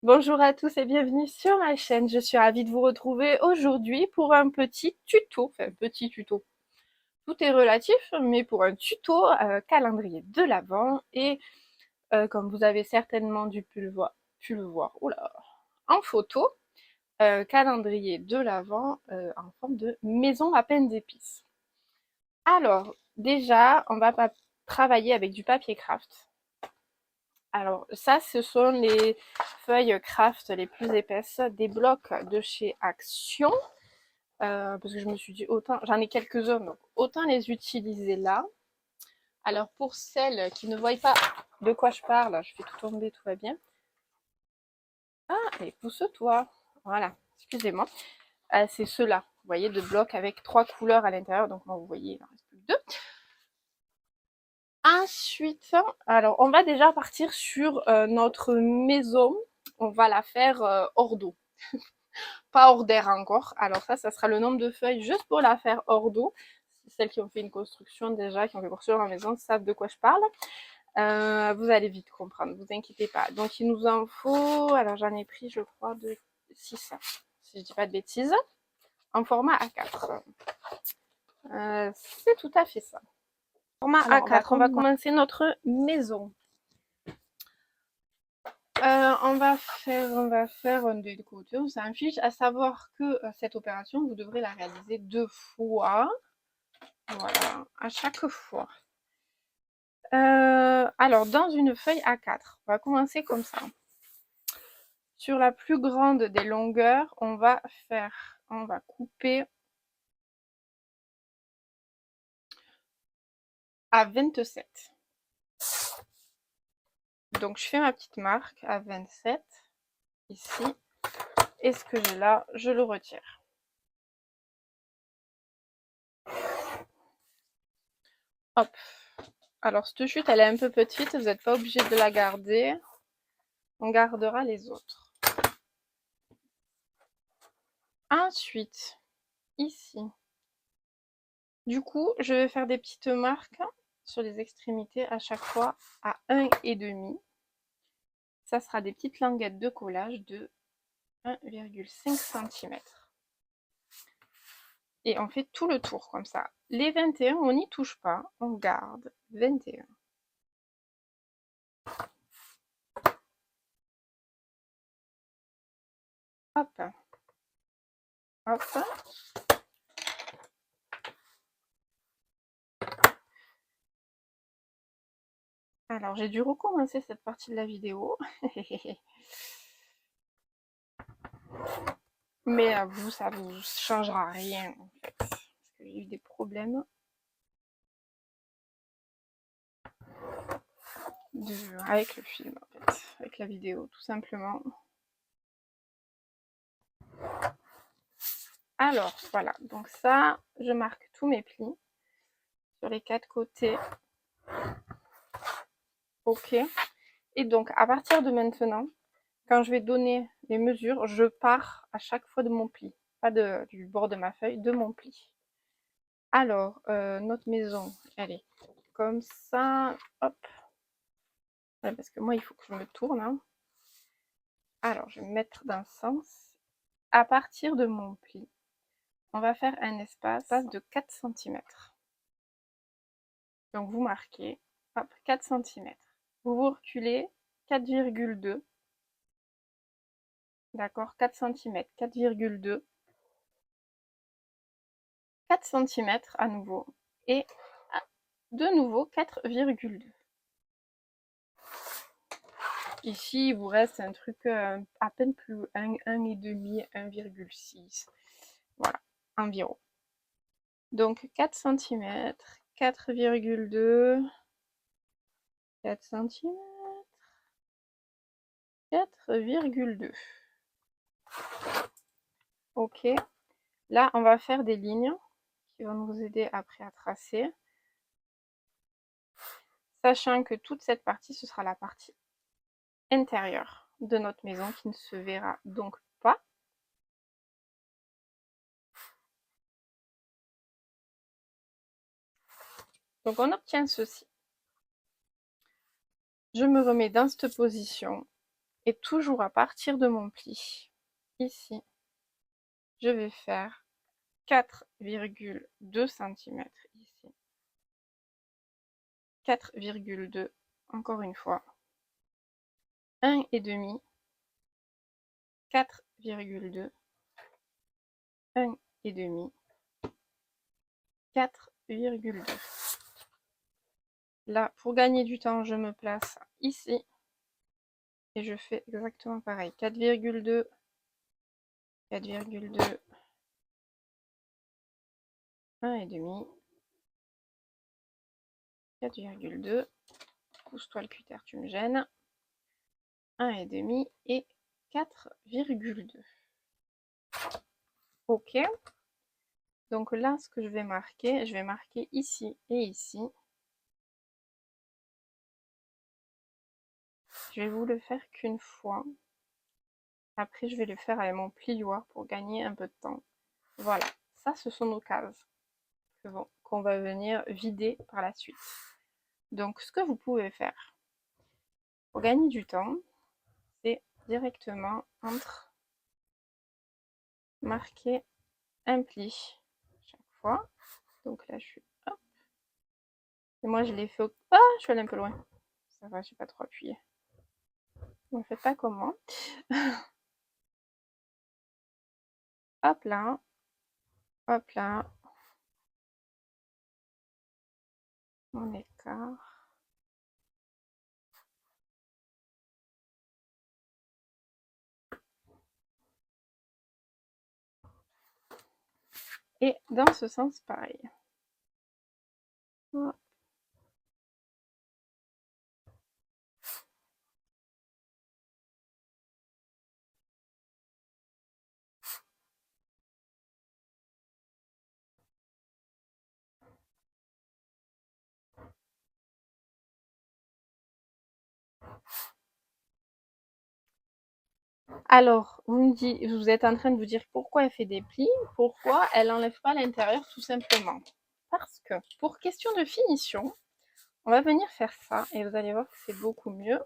Bonjour à tous et bienvenue sur ma chaîne. Je suis ravie de vous retrouver aujourd'hui pour un petit tuto. Enfin, petit tuto. Tout est relatif, mais pour un tuto calendrier de l'Avent. Et comme vous avez certainement dû pu le voir oula, en photo, calendrier de l'Avent en forme de maison à peine d'épices. Alors, déjà, on va pas travailler avec du papier craft. Alors ça, ce sont les feuilles craft les plus épaisses, des blocs de chez Action, parce que je me suis dit autant, j'en ai quelques-uns, donc autant les utiliser là. Alors pour celles qui ne voient pas de quoi je parle, je fais tout tomber, tout va bien. Ah, et pousse-toi, voilà, excusez-moi. C'est ceux-là, vous voyez, de blocs avec 3 couleurs à l'intérieur, donc moi vous voyez, il en reste plus que 2. Ensuite, alors on va déjà partir sur notre maison, on va la faire hors d'eau. Pas hors d'air encore. Alors ça sera le nombre de feuilles juste pour la faire hors d'eau. Celles qui ont fait une construction déjà, qui ont fait construire la maison, savent de quoi je parle. Vous allez vite comprendre, vous inquiétez pas. Donc il nous en faut, alors j'en ai pris je crois de 6, si je dis pas de bêtises, en format A4. C'est tout à fait ça. Format alors, A4, on va commencer notre maison. On va faire un découpage, c'est un fiche, à savoir que cette opération, vous devrez la réaliser 2 fois. Voilà, à chaque fois. Alors, dans une feuille A4, on va commencer comme ça. Sur la plus grande des longueurs, on va couper à 27. Donc, je fais ma petite marque à 27, ici. Et ce que j'ai là, je le retire. Hop. Alors, cette chute, elle est un peu petite, vous n'êtes pas obligé de la garder. On gardera les autres. Ensuite, ici. Du coup, je vais faire des petites marques sur les extrémités à chaque fois à 1,5. Ça sera des petites languettes de collage de 1,5 cm. Et on fait tout le tour comme ça. Les 21, on n'y touche pas, on garde 21. Hop. Hop. Alors, j'ai dû recommencer cette partie de la vidéo. Mais à vous, ça vous changera rien en fait. Parce que j'ai eu des problèmes avec le film en fait. Avec la vidéo, tout simplement. Alors, voilà. Donc ça, je marque tous mes plis sur les 4 côtés. Ok. Et donc, à partir de maintenant, quand je vais donner les mesures, je pars à chaque fois de mon pli. Pas du bord de ma feuille, de mon pli. Alors, notre maison, elle est comme ça. Hop. Ouais, parce que moi, il faut que je me tourne. Hein. Alors, je vais me mettre d'un sens. À partir de mon pli, on va faire un espace de 4 cm. Donc, vous marquez, hop, 4 cm. Vous reculez 4,2. D'accord, 4 cm, 4,2. 4 cm à nouveau. Et de nouveau 4,2. Ici, il vous reste un truc à peine plus 1,5, 1,6. Voilà, environ. Donc 4 cm, 4,2, 4 cm, 4,2. Ok. Là, on va faire des lignes qui vont nous aider après à tracer. Sachant que toute cette partie, ce sera la partie intérieure de notre maison qui ne se verra donc pas. Donc on obtient ceci. Je me remets dans cette position Et toujours à partir de mon pli, ici, je vais faire 4,2 cm ici. 4,2, encore une fois. 1,5, 4,2, 1,5, 4,2. Là, pour gagner du temps, je me place ici et je fais exactement pareil. 4,2, 4,2, 1,5, 4,2. Pousse-toi le cutter, tu me gênes. 1,5 et 4,2. Ok. Donc là, ce que je vais marquer ici et ici. Je vais vous le faire qu'une fois. Après, je vais le faire avec mon plioir pour gagner un peu de temps. Voilà, ça, ce sont nos cases qu'on va venir vider par la suite. Donc, ce que vous pouvez faire pour gagner du temps, c'est directement marquer un pli chaque fois. Donc là, je suis hop. Et moi, je l'ai fait au... Ah, je suis allée un peu loin. Ça va, je n'ai pas trop appuyé. Ne faites pas comme moi. Hop là. Hop là. Mon écart. Et dans ce sens, pareil. Hop. Alors, vous êtes en train de vous dire pourquoi elle fait des plis, pourquoi elle n'enlève pas l'intérieur tout simplement. Parce que pour question de finition, on va venir faire ça et vous allez voir que c'est beaucoup mieux,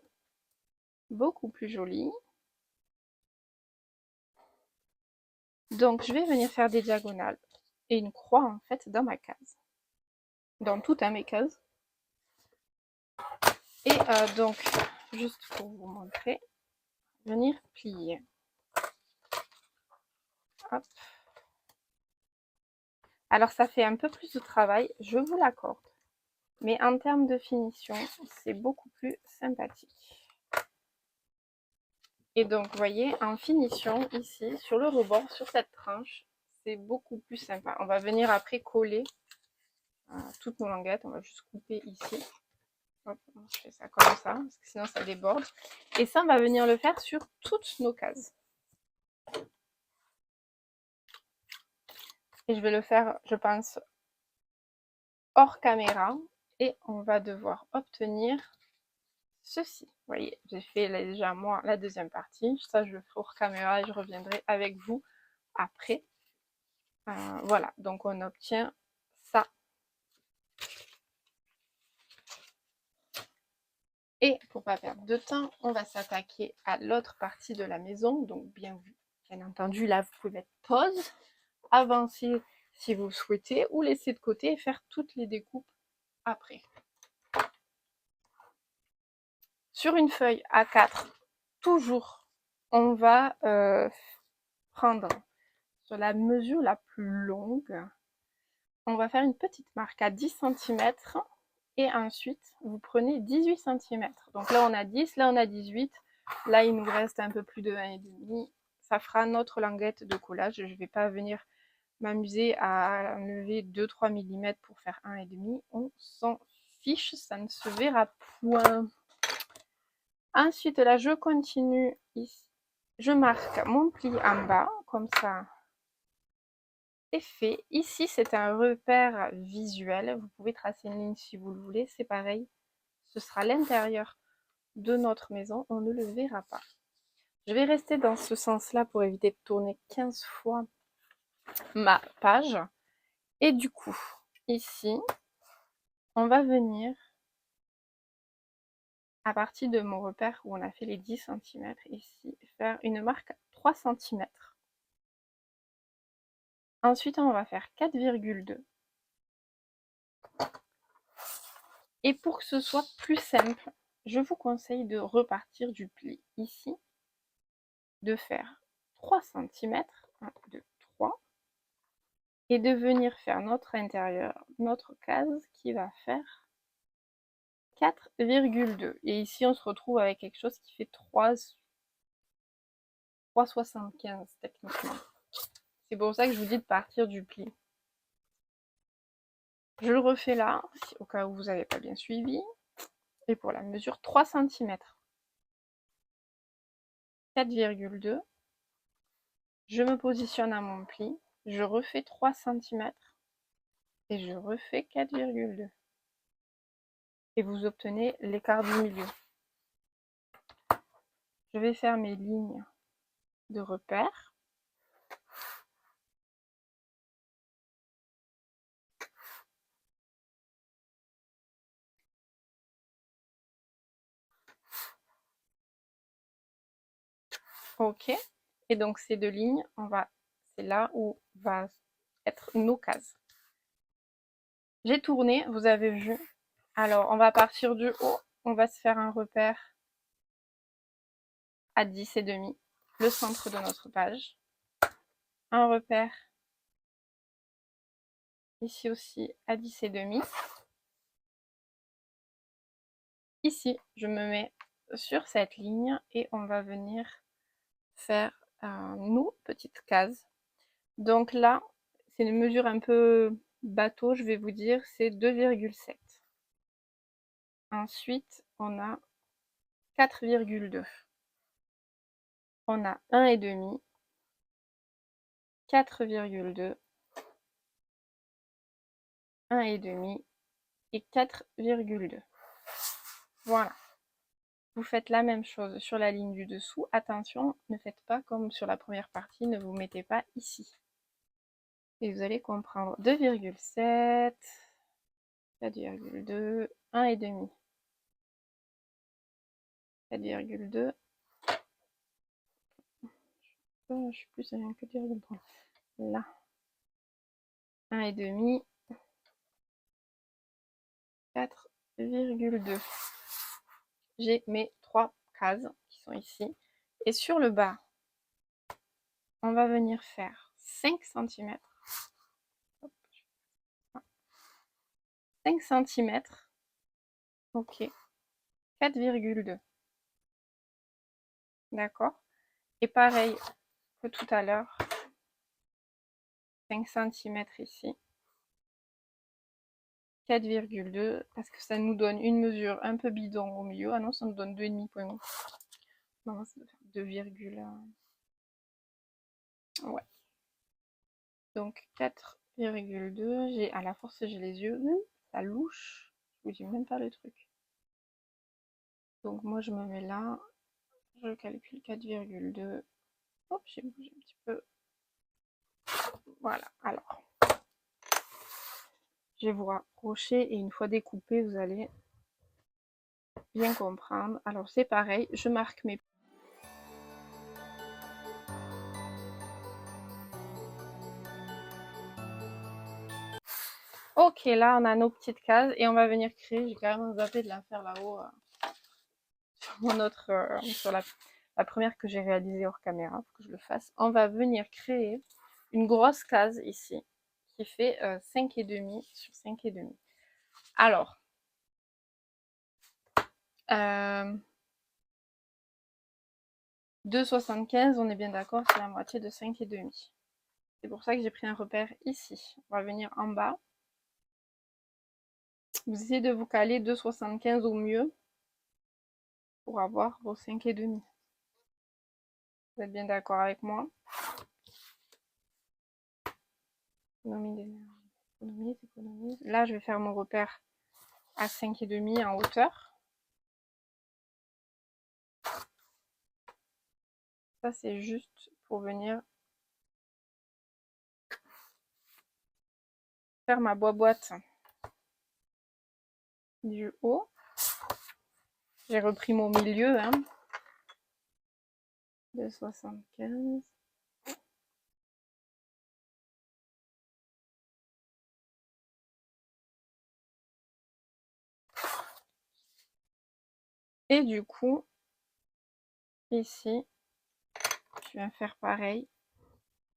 beaucoup plus joli. Donc, je vais venir faire des diagonales et une croix en fait dans ma case, dans toutes mes cases. Et donc, juste pour vous montrer, venir plier. Hop. Alors ça fait un peu plus de travail, je vous l'accorde. Mais en termes de finition, c'est beaucoup plus sympathique. Et donc, vous voyez, en finition, ici, sur le rebord, sur cette tranche, c'est beaucoup plus sympa. On va venir après coller toutes nos languettes. On va juste couper ici. Hop, je fais ça comme ça, parce que sinon ça déborde. Et ça, on va venir le faire sur toutes nos cases. Et je vais le faire, je pense, hors caméra. Et on va devoir obtenir ceci. Vous voyez, j'ai fait déjà moi la deuxième partie. Ça, je le ferai hors caméra et je reviendrai avec vous après. Voilà, donc on obtient ça. Et pour pas perdre de temps, on va s'attaquer à l'autre partie de la maison. Donc bien entendu, là, vous pouvez mettre pause, avancer si vous souhaitez, ou laisser de côté et faire toutes les découpes après. Sur une feuille A4, toujours, on va prendre sur la mesure la plus longue, on va faire une petite marque à 10 cm et ensuite vous prenez 18 cm. Donc là on a 10, là on a 18, là il nous reste un peu plus de 1,5. Ça fera notre languette de collage. Je ne vais pas venir m'amuser à enlever 2-3 mm pour faire 1,5. On s'en fiche, ça ne se verra point. Ensuite là je continue ici. Je marque mon pli en bas, comme ça c'est fait. Ici, c'est un repère visuel. Vous pouvez tracer une ligne si vous le voulez. C'est pareil. Ce sera l'intérieur de notre maison. On ne le verra pas. Je vais rester dans ce sens-là pour éviter de tourner 15 fois ma page. Et du coup, ici, on va venir à partir de mon repère où on a fait les 10 cm, ici, faire une marque à 3 cm. Ensuite, on va faire 4,2. Et pour que ce soit plus simple, je vous conseille de repartir du pli ici, de faire 3 cm, 1, 2, 3, et de venir faire notre intérieur, notre case qui va faire 4,2. Et ici, on se retrouve avec quelque chose qui fait 3,75 techniquement. C'est pour ça que je vous dis de partir du pli. Je le refais là, au cas où vous n'avez pas bien suivi. Et pour la mesure, 3 cm. 4,2. Je me positionne à mon pli. Je refais 3 cm. Et je refais 4,2. Et vous obtenez l'écart du milieu. Je vais faire mes lignes de repère. Ok. Et donc ces deux lignes, c'est là où va être nos cases. J'ai tourné, vous avez vu. Alors on va partir du haut. On va se faire un repère à 10,5, le centre de notre page. Un repère ici aussi à 10,5. Ici, je me mets sur cette ligne et on va venir faire nos petites cases. Donc là, c'est une mesure un peu bateau, je vais vous dire, c'est 2,7. Ensuite, on a 4,2. On a 1,5, 4,2, 1,5 et 4,2. Voilà. Vous faites la même chose sur la ligne du dessous. Attention, ne faites pas comme sur la première partie, ne vous mettez pas ici. Et vous allez comprendre 2,7, 4,2, 1,5, 4,2. Je suis plus à 4,3. Là. 1,5, 4,2. J'ai mes 3 cases qui sont ici. Et sur le bas, on va venir faire 5 cm. 5 cm. Ok. 4,2. D'accord. Et pareil que tout à l'heure. 5 cm ici. 4,2 parce que ça nous donne une mesure un peu bidon au milieu. Ah non, ça nous donne 2,5 points. Non, ça doit faire 2,1. Ouais. Donc 4,2. J'ai à la force, j'ai les yeux. Ça louche. Je vous dis même pas le truc. Donc moi, je me mets là. Je calcule 4,2. Hop, j'ai bougé un petit peu. Voilà. Alors, je vais vous rapprocher et une fois découpé, vous allez bien comprendre. Alors c'est pareil, je marque mes... Ok, là on a nos petites cases et on va venir créer, j'ai quand même zappé de la faire là-haut sur mon autre, sur la première que j'ai réalisée hors caméra, faut que je le fasse. On va venir créer une grosse case ici qui fait 5,5 sur 5,5. Alors, 2,75, on est bien d'accord, c'est la moitié de 5,5. C'est pour ça que j'ai pris un repère ici. On va venir en bas. Vous essayez de vous caler 2,75 au mieux pour avoir vos 5,5. Vous êtes bien d'accord avec moi? Économie d'énergie. Économise. Là, je vais faire mon repère à 5,5 en hauteur. Ça, c'est juste pour venir faire ma boîte du haut. J'ai repris mon milieu, hein, de 75. Et du coup, ici, je vais faire pareil.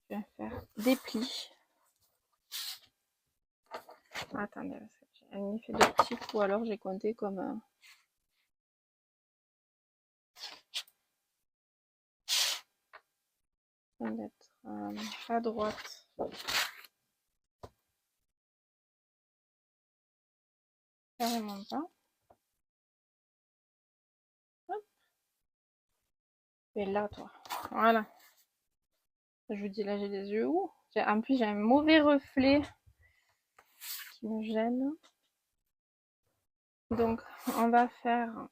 Je vais faire des plis. Attendez, parce que j'ai un effet d'optique ou alors j'ai compté comme un... d'être à droite. Carrément pas. Hop. Et là, toi. Voilà. Je vous dis, là, j'ai des yeux où en plus, j'ai un mauvais reflet qui me gêne. Donc, on va faire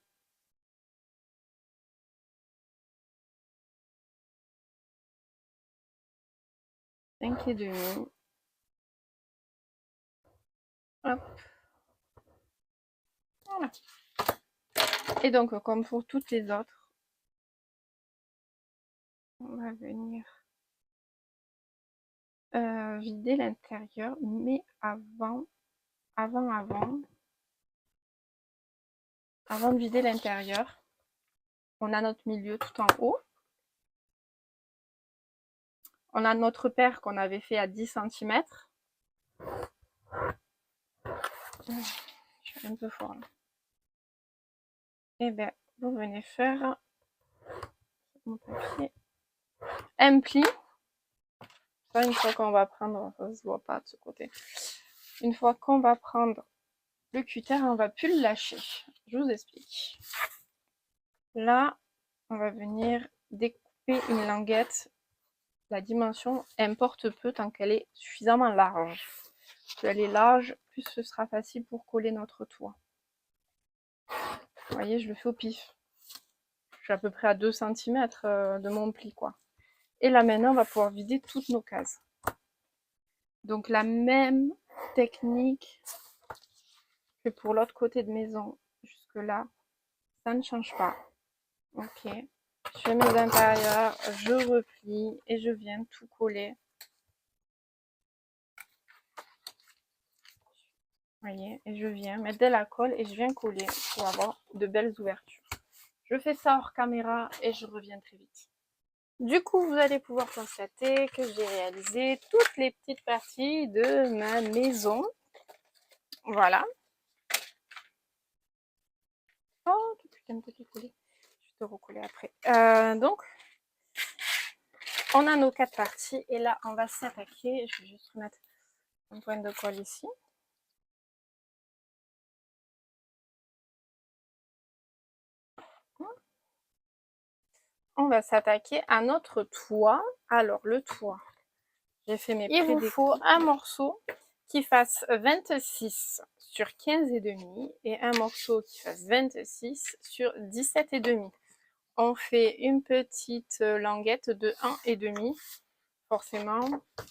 5,5. Hop. Voilà. Et donc, comme pour toutes les autres, on va venir vider l'intérieur, mais avant de vider l'intérieur, on a notre milieu tout en haut. On a notre paire qu'on avait fait à 10 cm. Je suis un peu fort là. Et bien, vous venez faire mon papier. Un pli. Ça, une fois qu'on va prendre, ça se voit pas de ce côté. Une fois qu'on va prendre le cutter, on va plus le lâcher. Je vous explique. Là, on va venir découper une languette. La dimension importe peu tant qu'elle est suffisamment large. Plus elle est large, plus ce sera facile pour coller notre toit. Vous voyez, je le fais au pif. Je suis à peu près à 2 cm de mon pli, quoi. Et là, maintenant, on va pouvoir vider toutes nos cases. Donc, la même technique que pour l'autre côté de maison. Jusque là, ça ne change pas. Ok. Je fais mes intérieurs, je replie et je viens tout coller. Vous voyez, et je viens mettre de la colle et je viens coller pour avoir de belles ouvertures. Je fais ça hors caméra et je reviens très vite. Du coup, vous allez pouvoir constater que j'ai réalisé toutes les petites parties de ma maison. Voilà. Oh, putain, petit collé. Je vais te recoller après. Donc, on a nos 4 parties et là, on va s'attaquer. Je vais juste remettre un point de colle ici. On va s'attaquer à notre toit. Alors, le toit, j'ai fait mes prédécoupes. Il vous faut un morceau qui fasse 26 sur 15,5 et un morceau qui fasse 26 sur 17,5. On fait une petite languette de 1,5. Forcément, il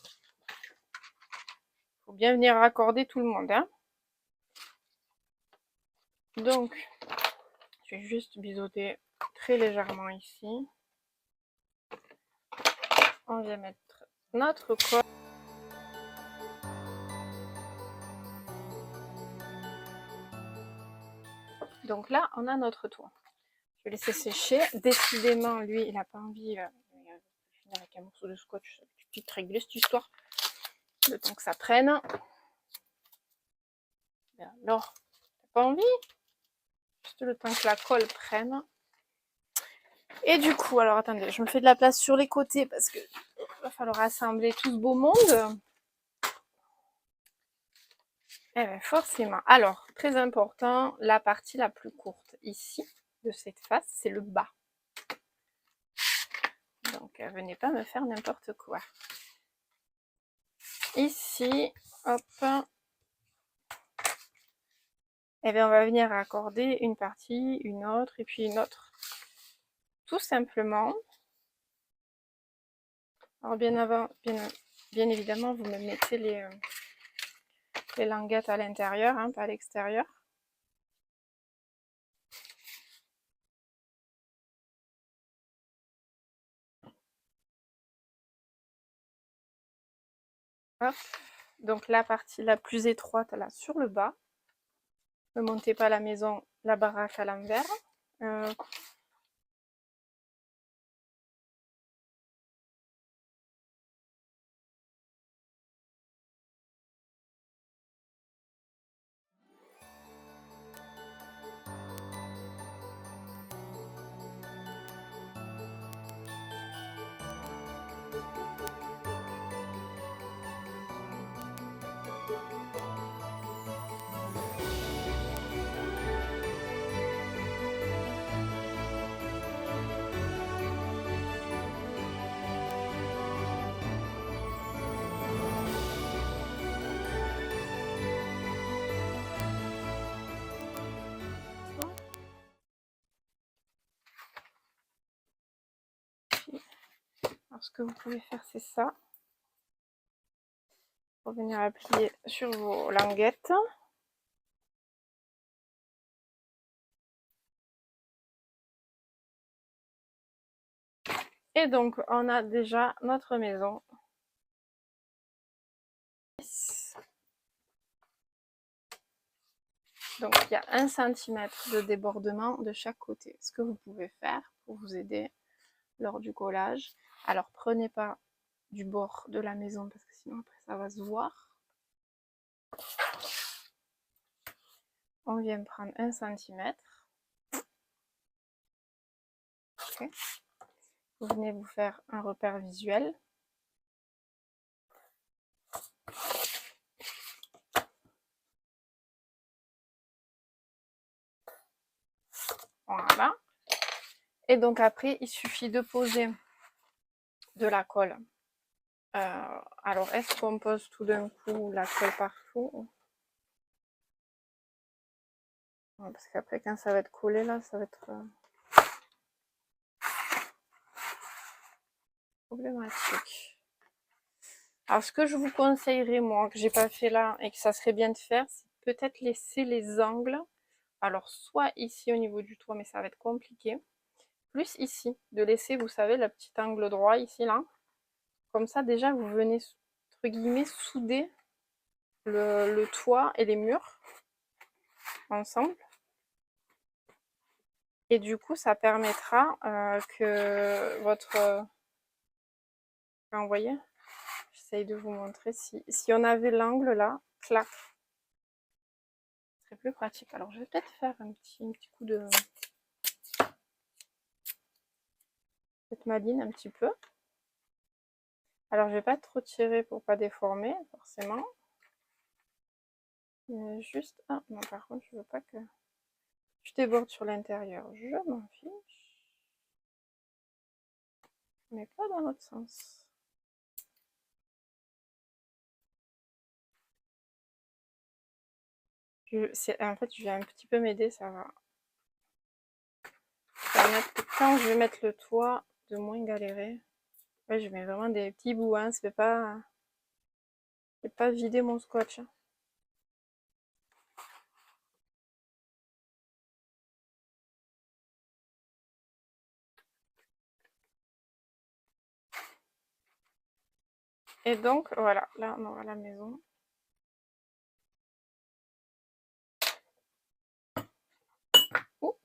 faut bien venir raccorder tout le monde. Hein. Donc, je vais juste biseauter très légèrement ici. On vient mettre notre colle. Donc là, on a notre toit. Je vais laisser sécher. Décidément, lui, il n'a pas envie de finir avec un morceau de scotch. C'est une petite réglée cette histoire. Le temps que ça prenne. Alors, t'as pas envie? Juste le temps que la colle prenne. Et du coup, alors attendez, je me fais de la place sur les côtés parce que va falloir assembler tout ce beau monde. Eh bien, forcément. Alors, très important, la partie la plus courte ici de cette face, c'est le bas. Donc, venez pas me faire n'importe quoi. Ici, hop. Eh bien, on va venir accorder une partie, une autre et puis une autre. Tout simplement. Alors, bien évidemment, vous me mettez les languettes à l'intérieur, hein, pas à l'extérieur. Hop. Donc la partie la plus étroite là sur le bas. Ne montez pas la maison, la baraque à l'envers. Alors ce que vous pouvez faire, c'est ça. Pour venir appuyer sur vos languettes. Et donc, on a déjà notre maison. Donc, il y a 1 cm de débordement de chaque côté. Ce que vous pouvez faire pour vous aider lors du collage. Alors, prenez pas du bord de la maison parce que sinon, après, ça va se voir. On vient prendre 1 cm. Okay. Vous venez vous faire un repère visuel. Voilà. Et donc après, il suffit de poser de la colle. Alors, est-ce qu'on pose tout d'un coup la colle partout? Parce qu'après, quand ça va être collé, là, ça va être problématique. Alors, ce que je vous conseillerais, moi, que j'ai pas fait là, et que ça serait bien de faire, c'est peut-être laisser les angles. Alors, soit ici au niveau du toit, mais ça va être compliqué. Plus ici, de laisser, vous savez, le petit angle droit ici, là. Comme ça, déjà, vous venez, entre guillemets, souder le toit et les murs ensemble. Et du coup, ça permettra que votre... vous voyez, j'essaye de vous montrer. Si on avait l'angle là, clac, ce serait plus pratique. Alors, je vais peut-être faire un petit coup de... cette maline un petit peu. Alors, je vais pas trop tirer pour pas déformer, forcément. Mais juste... Ah, non, par contre, je veux pas que je déborde sur l'intérieur. Je m'en fiche. Mais pas dans l'autre sens. En fait, je vais un petit peu m'aider, ça va permettre que quand je vais mettre le toit, de moins galérer. Ouais, je mets vraiment des petits bouts, hein, c'est pas... Je vais pas vider mon scotch. Et donc, voilà, là, on aura la maison. Oh,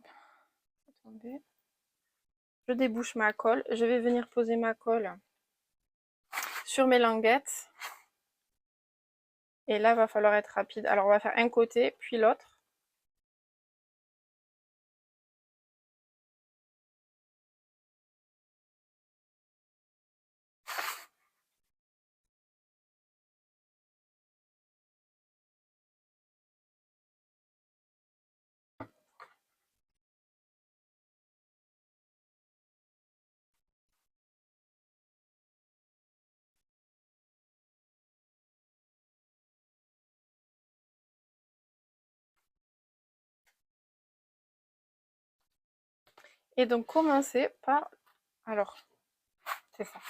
attendez. Je débouche ma colle. Je vais venir poser ma colle sur mes languettes. Et là, va falloir être rapide. Alors, on va faire un côté, puis l'autre. Et donc, commencer par... Alors, c'est ça.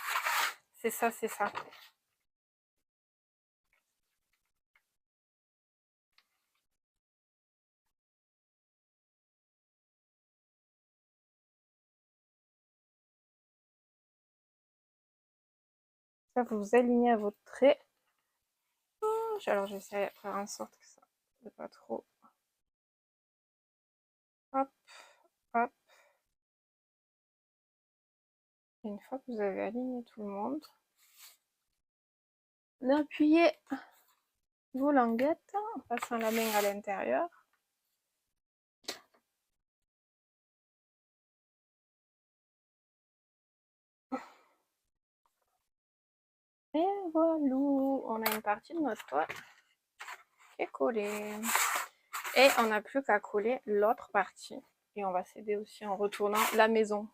C'est ça, c'est ça. Ça, vous vous alignez à votre trait. Alors j'essaie de faire en sorte que ça ne pas trop. Hop, hop. Et une fois que vous avez aligné tout le monde, appuyez vos languettes en passant la main à l'intérieur. Et voilà, on a une partie de notre toile qui est collée. Et on n'a plus qu'à coller l'autre partie. Et on va s'aider aussi en retournant la maison.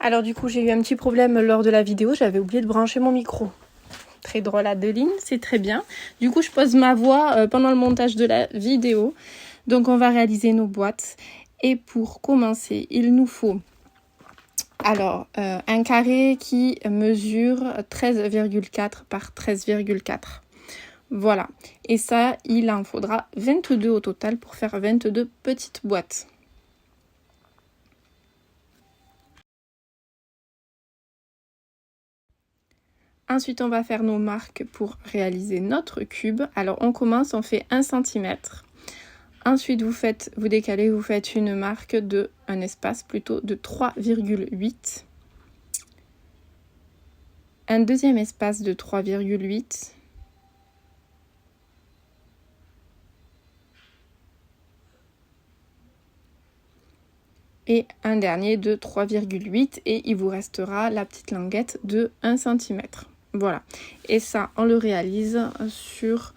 Alors du coup, j'ai eu un petit problème lors de la vidéo, j'avais oublié de brancher mon micro. Très drôle, Adeline, c'est très bien. Du coup, je pose ma voix pendant le montage de la vidéo. Donc, on va réaliser nos boîtes. Et pour commencer, il nous faut alors un carré qui mesure 13,4 par 13,4. Voilà. Et ça, il en faudra 22 au total pour faire 22 petites boîtes. Ensuite, on va faire nos marques pour réaliser notre cube. Alors, on commence, on fait 1 cm. Ensuite, vous décalez, vous faites une marque un espace plutôt de 3,8. Un deuxième espace de 3,8. Et un dernier de 3,8 et il vous restera la petite languette de 1 cm. Voilà. Et ça, on le réalise sur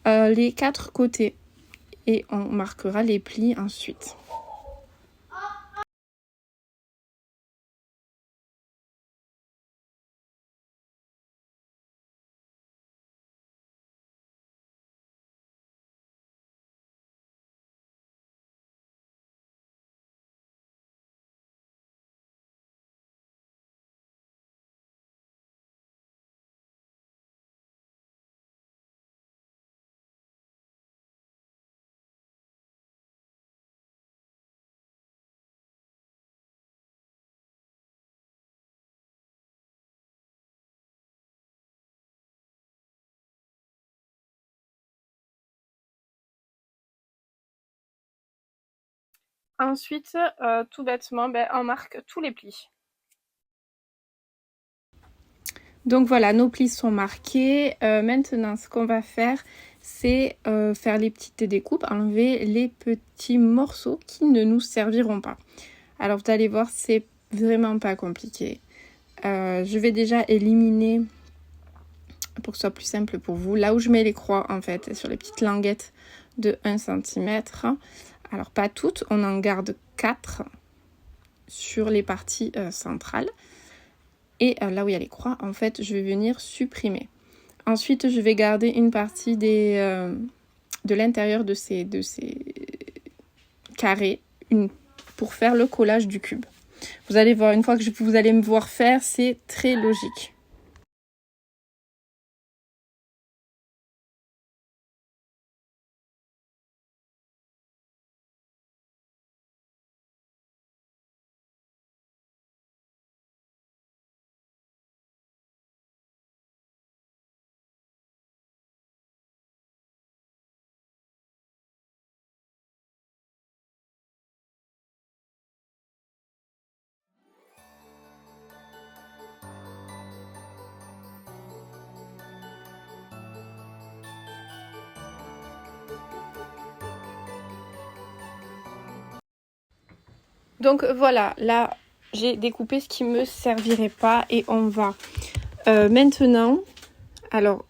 les 4 côtés. Et on marquera les plis ensuite. Ensuite, tout bêtement, on marque tous les plis. Donc voilà, nos plis sont marqués. Maintenant, ce qu'on va faire, c'est faire les petites découpes, enlever les petits morceaux qui ne nous serviront pas. Alors vous allez voir, c'est vraiment pas compliqué. Je vais déjà éliminer, pour que ce soit plus simple pour vous, là où je mets les croix en fait, sur les petites languettes de 1 cm. Alors pas toutes, on en garde 4 sur les parties centrales. Et là où il y a les croix, en fait, je vais venir supprimer. Ensuite, je vais garder une partie de l'intérieur de ces carrés pour faire le collage du cube. Vous allez voir, une fois que vous allez me voir faire, c'est très logique. Donc voilà, là j'ai découpé ce qui me servirait pas et on va maintenant, alors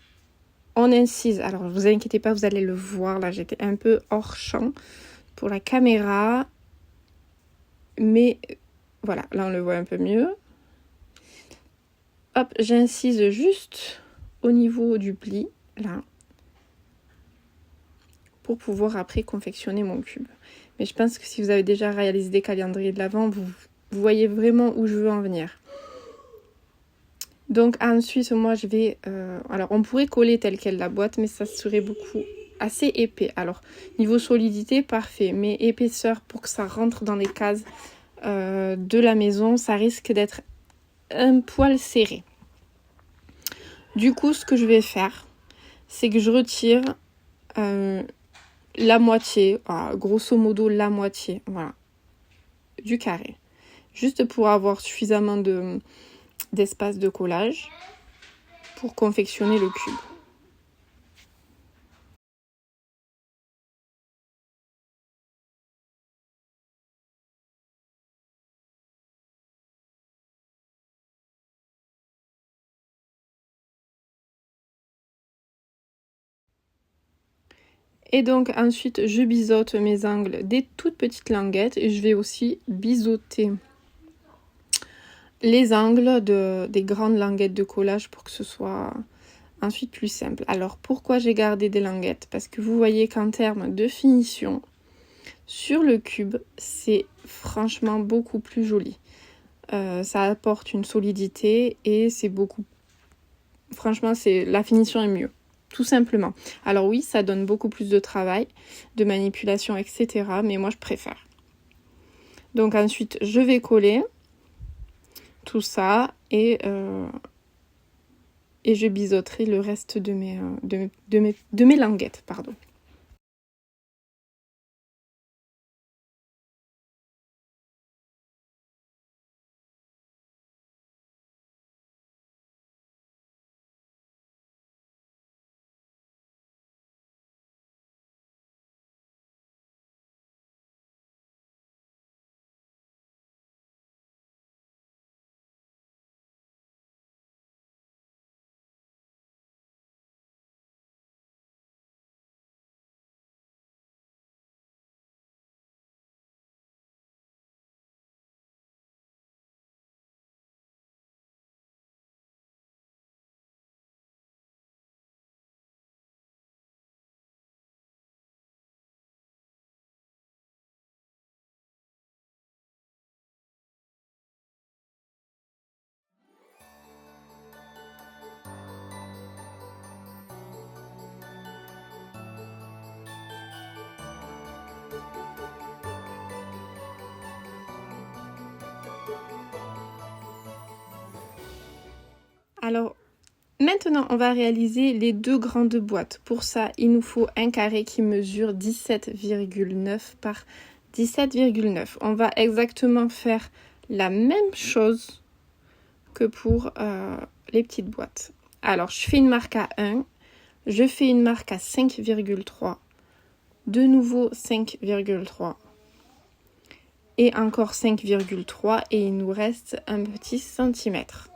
on incise, alors vous inquiétez pas, vous allez le voir, là j'étais un peu hors champ pour la caméra, mais voilà, là on le voit un peu mieux. Hop, j'incise juste au niveau du pli, là, pour pouvoir après confectionner mon cube. Mais je pense que si vous avez déjà réalisé des calendriers de l'Avent, vous voyez vraiment où je veux en venir. Donc ensuite, moi je vais... alors on pourrait coller telle quelle la boîte, mais ça serait assez épais. Alors niveau solidité, parfait, mais épaisseur pour que ça rentre dans les cases de la maison, ça risque d'être un poil serré. Du coup, ce que je vais faire, c'est que je retire la moitié, grosso modo la moitié, voilà, du carré. Juste pour avoir suffisamment d'espace de collage pour confectionner le cube. Et donc ensuite, je biseaute mes angles des toutes petites languettes et je vais aussi biseauter les angles des grandes languettes de collage pour que ce soit ensuite plus simple. Alors pourquoi j'ai gardé des languettes? Parce que vous voyez qu'en termes de finition, sur le cube, c'est franchement beaucoup plus joli. Ça apporte une solidité et c'est beaucoup... Franchement, la finition est mieux. Tout simplement. Alors oui, ça donne beaucoup plus de travail, de manipulation, etc. Mais moi, je préfère. Donc ensuite, je vais coller tout ça et je biseauterai le reste de mes languettes. Pardon. Alors, maintenant, on va réaliser les deux grandes boîtes. Pour ça, il nous faut un carré qui mesure 17,9 par 17,9. On va exactement faire la même chose que pour les petites boîtes. Alors, je fais une marque à 1, je fais une marque à 5,3, de nouveau 5,3 et encore 5,3 et il nous reste un petit centimètre.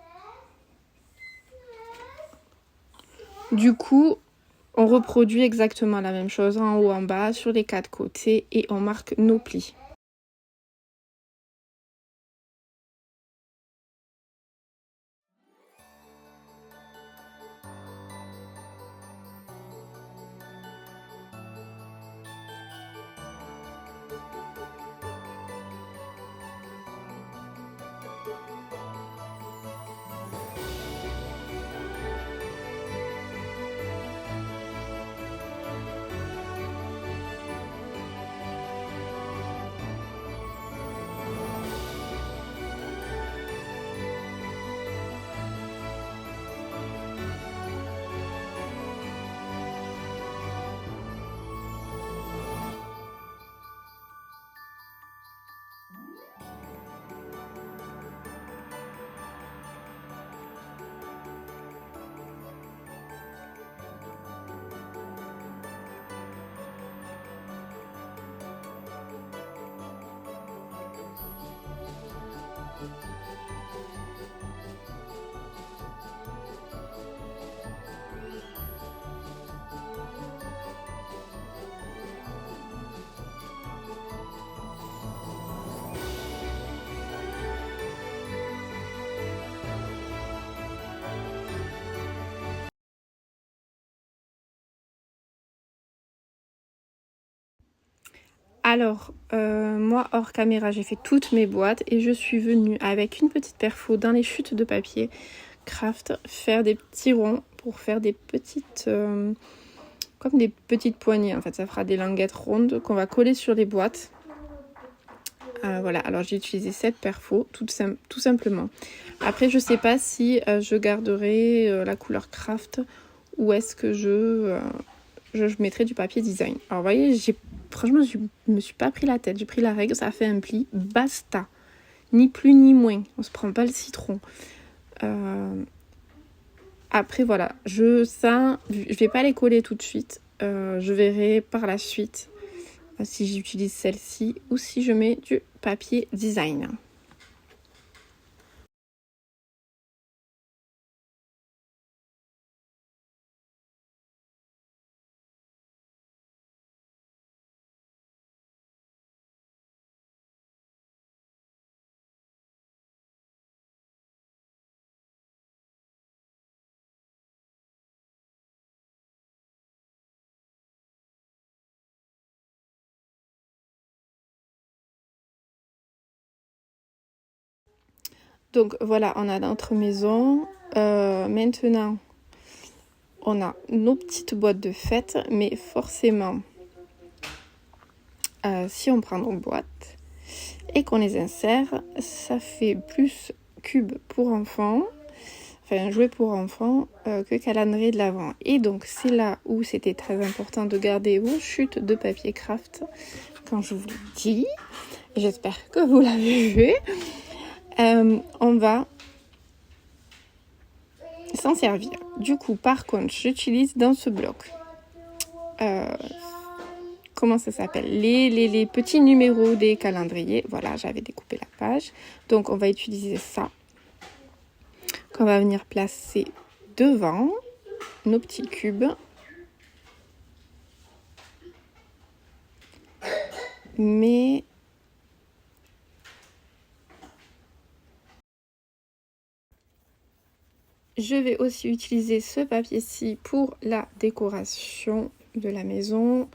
Du coup, on reproduit exactement la même chose en haut, en bas, sur les 4 côtés et on marque nos plis. Alors, moi, hors caméra, j'ai fait toutes mes boîtes et je suis venue avec une petite perfo dans les chutes de papier craft, faire des petits ronds pour faire des petites... comme des petites poignées en fait. Ça fera des languettes rondes qu'on va coller sur les boîtes. Voilà, alors j'ai utilisé cette perfo tout simplement. Après, je sais pas si je garderai la couleur craft ou est-ce que je mettrai du papier design. Alors, vous voyez, franchement, je me suis pas pris la tête. J'ai pris la règle, ça a fait un pli. Basta. Ni plus ni moins. On se prend pas le citron. Après, voilà. Je vais pas les coller tout de suite. Je verrai par la suite si j'utilise celle-ci ou si je mets du papier design. Donc voilà, on a notre maison. Maintenant, on a nos petites boîtes de fête, mais forcément, si on prend nos boîtes et qu'on les insère, ça fait plus cube pour enfants, enfin jouet pour enfants, que calendrier de l'Avent. Et donc c'est là où c'était très important de garder vos chutes de papier craft, quand je vous le dis. J'espère que vous l'avez vu. On va s'en servir. Du coup, par contre, j'utilise dans ce bloc, comment ça s'appelle, les petits numéros des calendriers. Voilà, j'avais découpé la page. Donc, on va utiliser ça, qu'on va venir placer devant nos petits cubes. Mais je vais aussi utiliser ce papier-ci pour la décoration de la maison.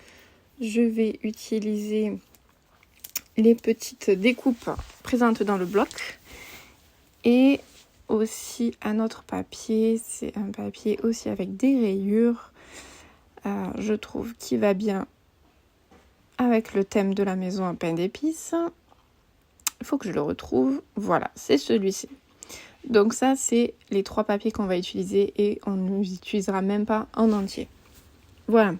Je vais utiliser les petites découpes présentes dans le bloc. Et aussi un autre papier, c'est un papier aussi avec des rayures. Je trouve qu'il va bien avec le thème de la maison en pain d'épices. Il faut que je le retrouve. Voilà, c'est celui-ci. Donc ça, c'est les 3 papiers qu'on va utiliser et on ne les utilisera même pas en entier. Voilà.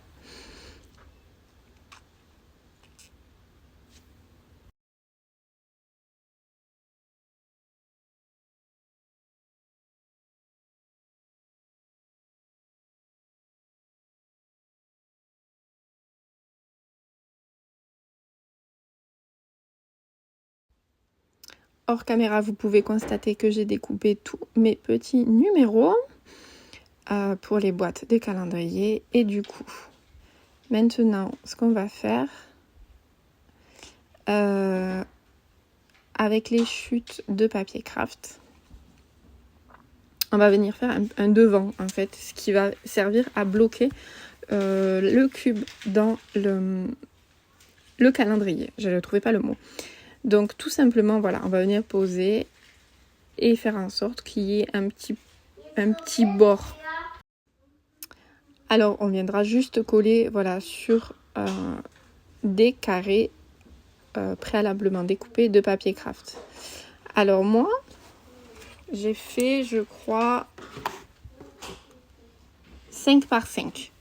Hors caméra, vous pouvez constater que j'ai découpé tous mes petits numéros pour les boîtes des calendriers. Et du coup, maintenant, ce qu'on va faire, avec les chutes de papier craft, on va venir faire un devant en fait, ce qui va servir à bloquer le cube dans le calendrier. Je ne trouvais pas le mot. Donc tout simplement, voilà, on va venir poser et faire en sorte qu'il y ait un petit bord. Alors on viendra juste coller, voilà, sur des carrés préalablement découpés de papier craft. Alors moi, j'ai fait, je crois, 5 par 5.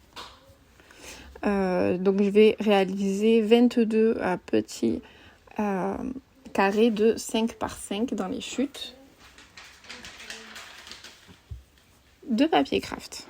Donc je vais réaliser 22 petits carrés de 5 par 5 dans les chutes de papier craft.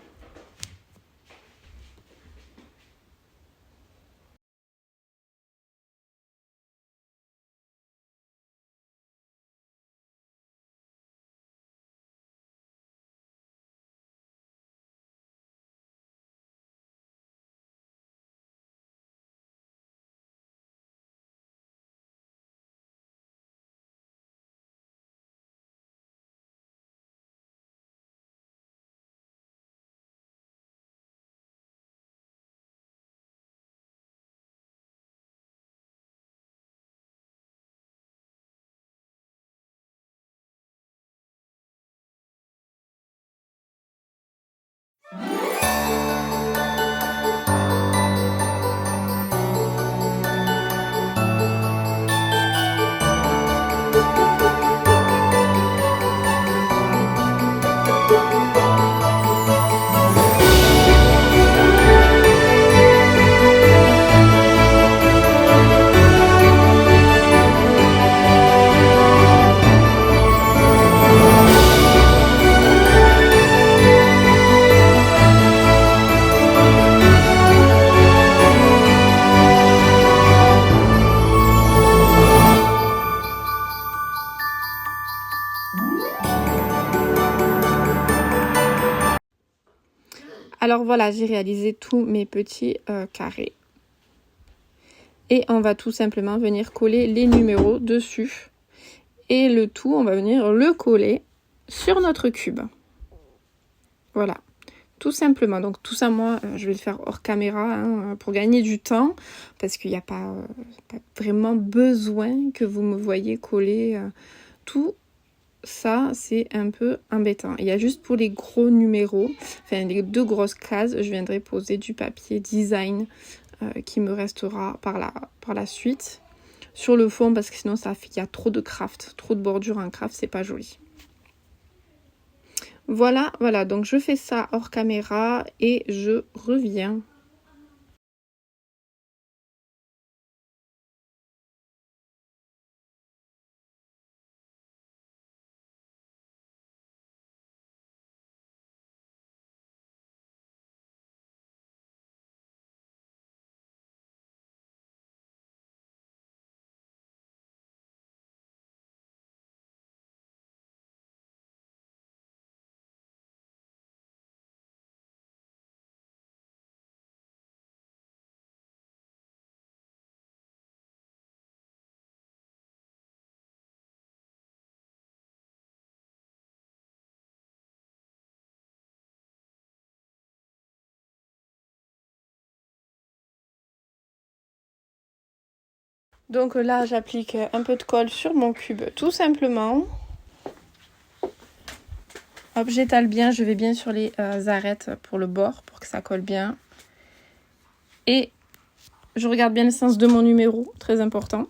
Alors voilà, j'ai réalisé tous mes petits carrés. Et on va tout simplement venir coller les numéros dessus. Et le tout, on va venir le coller sur notre cube. Voilà, tout simplement. Donc tout ça, moi, je vais le faire hors caméra hein, pour gagner du temps. Parce qu'il n'y a pas vraiment besoin que vous me voyez coller tout. Ça, c'est un peu embêtant. Il y a juste pour les gros numéros, enfin les 2 grosses cases, je viendrai poser du papier design qui me restera par la suite sur le fond parce que sinon ça fait qu'il y a trop de craft, trop de bordure en craft, c'est pas joli. Voilà, donc je fais ça hors caméra et je reviens. Donc là, j'applique un peu de colle sur mon cube, tout simplement. Hop, j'étale bien, je vais bien sur les arêtes pour le bord, pour que ça colle bien. Et je regarde bien le sens de mon numéro, très important.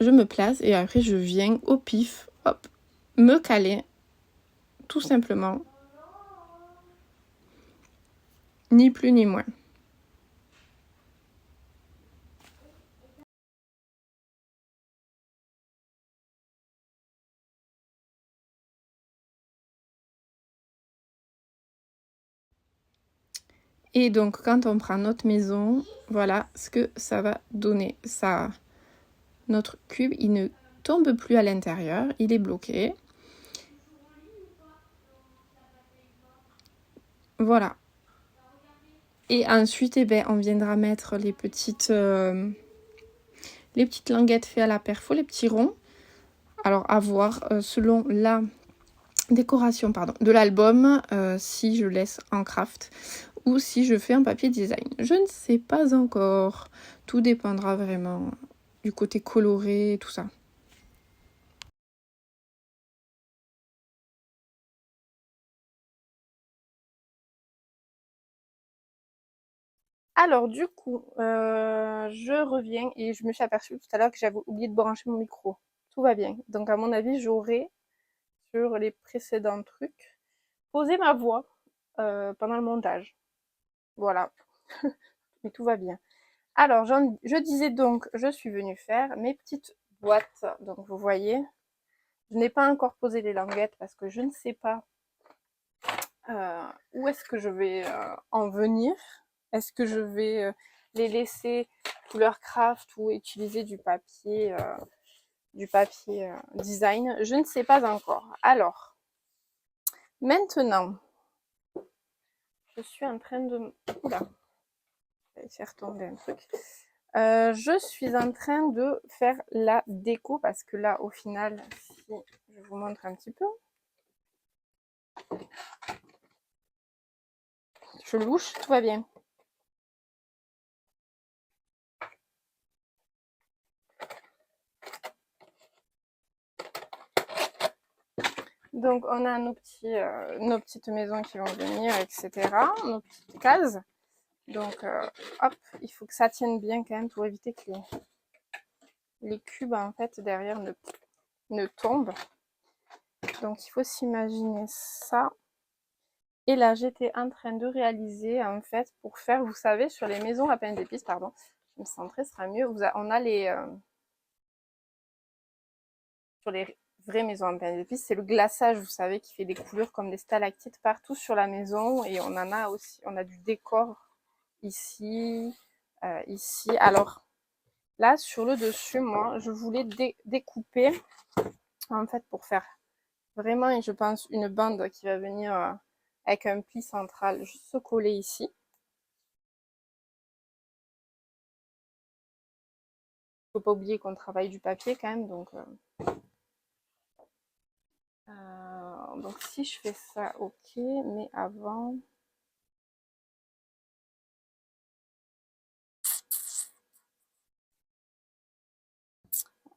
Je me place et après je viens au pif, hop, me caler, tout simplement. Ni plus ni moins. Et donc, quand on prend notre maison, voilà ce que ça va donner. Ça, notre cube, il ne tombe plus à l'intérieur, il est bloqué. Voilà. Et ensuite, eh ben, on viendra mettre les petites languettes faites à la perfo, les petits ronds. Alors, à voir selon la décoration de l'album, si je laisse en craft ou si je fais un papier design. Je ne sais pas encore. Tout dépendra vraiment du côté coloré et tout ça. Alors du coup, je reviens et je me suis aperçue tout à l'heure que j'avais oublié de brancher mon micro. Tout va bien. Donc à mon avis, j'aurai, sur les précédents trucs, posé ma voix pendant le montage. Voilà. Mais tout va bien. Alors, je disais donc, je suis venue faire mes petites boîtes. Donc vous voyez, je n'ai pas encore posé les languettes parce que je ne sais pas où est-ce que je vais en venir. Est-ce que je vais les laisser couleur craft ou utiliser du papier design? Je ne sais pas encore. Alors, maintenant, je suis en train de... Oula, je vais faire tomber un truc. Je suis en train de faire la déco parce que là, au final, si je vous montre un petit peu, je louche, tout va bien. Donc, on a nos petites maisons qui vont venir, etc. Nos petites cases. Donc, hop, il faut que ça tienne bien quand même pour éviter que les cubes, en fait, derrière ne tombent. Donc, il faut s'imaginer ça. Et là, j'étais en train de réaliser, en fait, pour faire, vous savez, sur les maisons à pain d'épices, pardon, je me centrer, ce sera mieux. On a sur les vraies maisons à pain d'épices, c'est le glaçage, vous savez, qui fait des couleurs comme des stalactites partout sur la maison. Et on en a aussi, on a du décor ici, ici. Alors, là, sur le dessus, moi, je voulais découper, en fait, pour faire vraiment, je pense, une bande qui va venir avec un pli central juste collé ici. Faut pas oublier qu'on travaille du papier quand même, donc si je fais ça, ok, mais avant,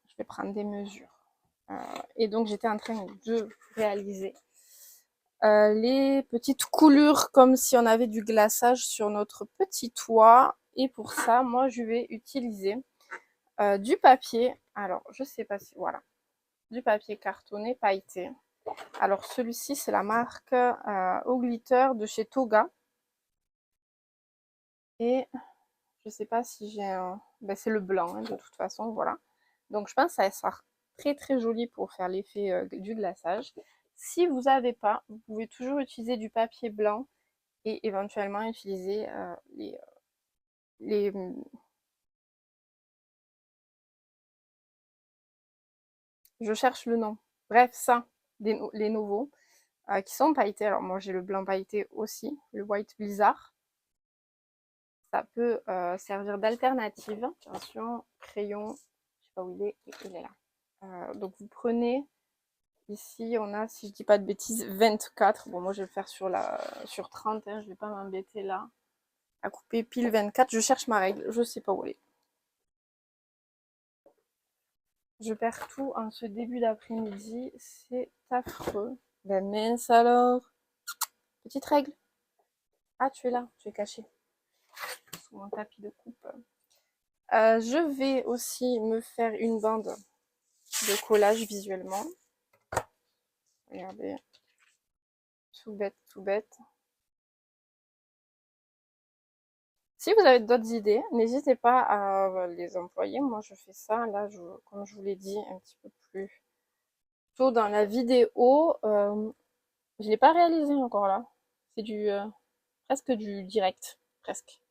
je vais prendre des mesures. Et donc j'étais en train de réaliser les petites coulures comme si on avait du glaçage sur notre petit toit. Et pour ça, moi, je vais utiliser du papier. Alors, je sais pas si... Voilà. Du papier cartonné pailleté. Alors, celui-ci, c'est la marque Au Glitter de chez Toga. Et je sais pas si j'ai un... Ben, c'est le blanc, hein, de toute façon, voilà. Donc, je pense que ça sera très, très joli pour faire l'effet du glaçage. Si vous n'avez pas, vous pouvez toujours utiliser du papier blanc et éventuellement utiliser les je cherche le nom. Bref, ça, les nouveaux, qui sont pailletés. Alors moi j'ai le blanc pailleté aussi, le White Blizzard. Ça peut servir d'alternative. Attention, crayon, je sais pas où il est là. Donc vous prenez, ici on a, si je dis pas de bêtises, 24. Bon moi je vais le faire sur 30, hein, je vais pas m'embêter là à couper pile 24. Je cherche ma règle, je sais pas où elle est. Je perds tout en ce début d'après-midi, c'est affreux. Ben mince alors. Petite règle. Ah, tu es là, tu es caché sous mon tapis de coupe. Je vais aussi me faire une bande de collage visuellement. Regardez, tout bête, tout bête. Si vous avez d'autres idées, n'hésitez pas à les employer. Moi, je fais ça, là, comme je vous l'ai dit, un petit peu plus tôt dans la vidéo. Je ne l'ai pas réalisé encore là. C'est presque du direct, presque.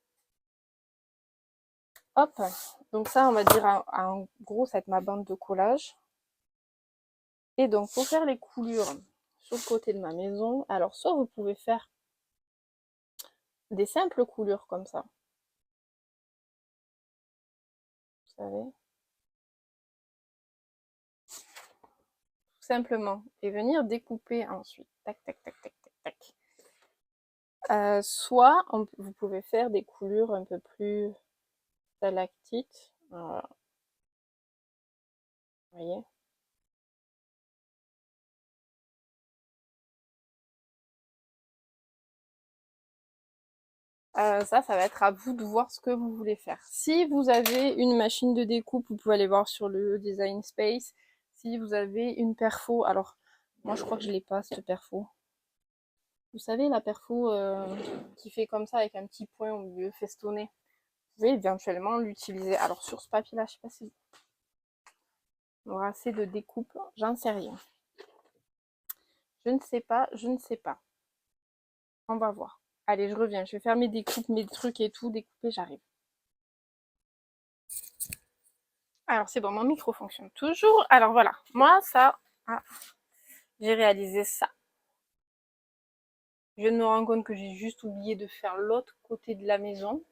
Hop, donc ça, on va dire en gros, ça va être ma bande de collage. Et donc, pour faire les coulures sur le côté de ma maison, alors soit vous pouvez faire des simples coulures comme ça, vous savez, tout simplement, et venir découper ensuite. Tac, tac, tac, tac, tac, tac. Soit vous pouvez faire des coulures un peu plus stalactites. Vous voyez. Ça va être à vous de voir ce que vous voulez faire. Si vous avez une machine de découpe, vous pouvez aller voir sur le Design Space. Si vous avez une perfo, alors moi je crois que je l'ai pas cette perfo. Vous savez la perfo qui fait comme ça avec un petit point au milieu festonné. Vous pouvez éventuellement l'utiliser. Alors sur ce papier là, je sais pas si on aura assez de découpe, j'en sais rien. Je ne sais pas, je ne sais pas. On va voir. Allez, je reviens, je vais faire mes découpes, mes trucs et tout, découper, j'arrive. Alors c'est bon, mon micro fonctionne toujours. Alors voilà, moi ça, j'ai réalisé ça. Je viens de me rendre compte que j'ai juste oublié de faire l'autre côté de la maison.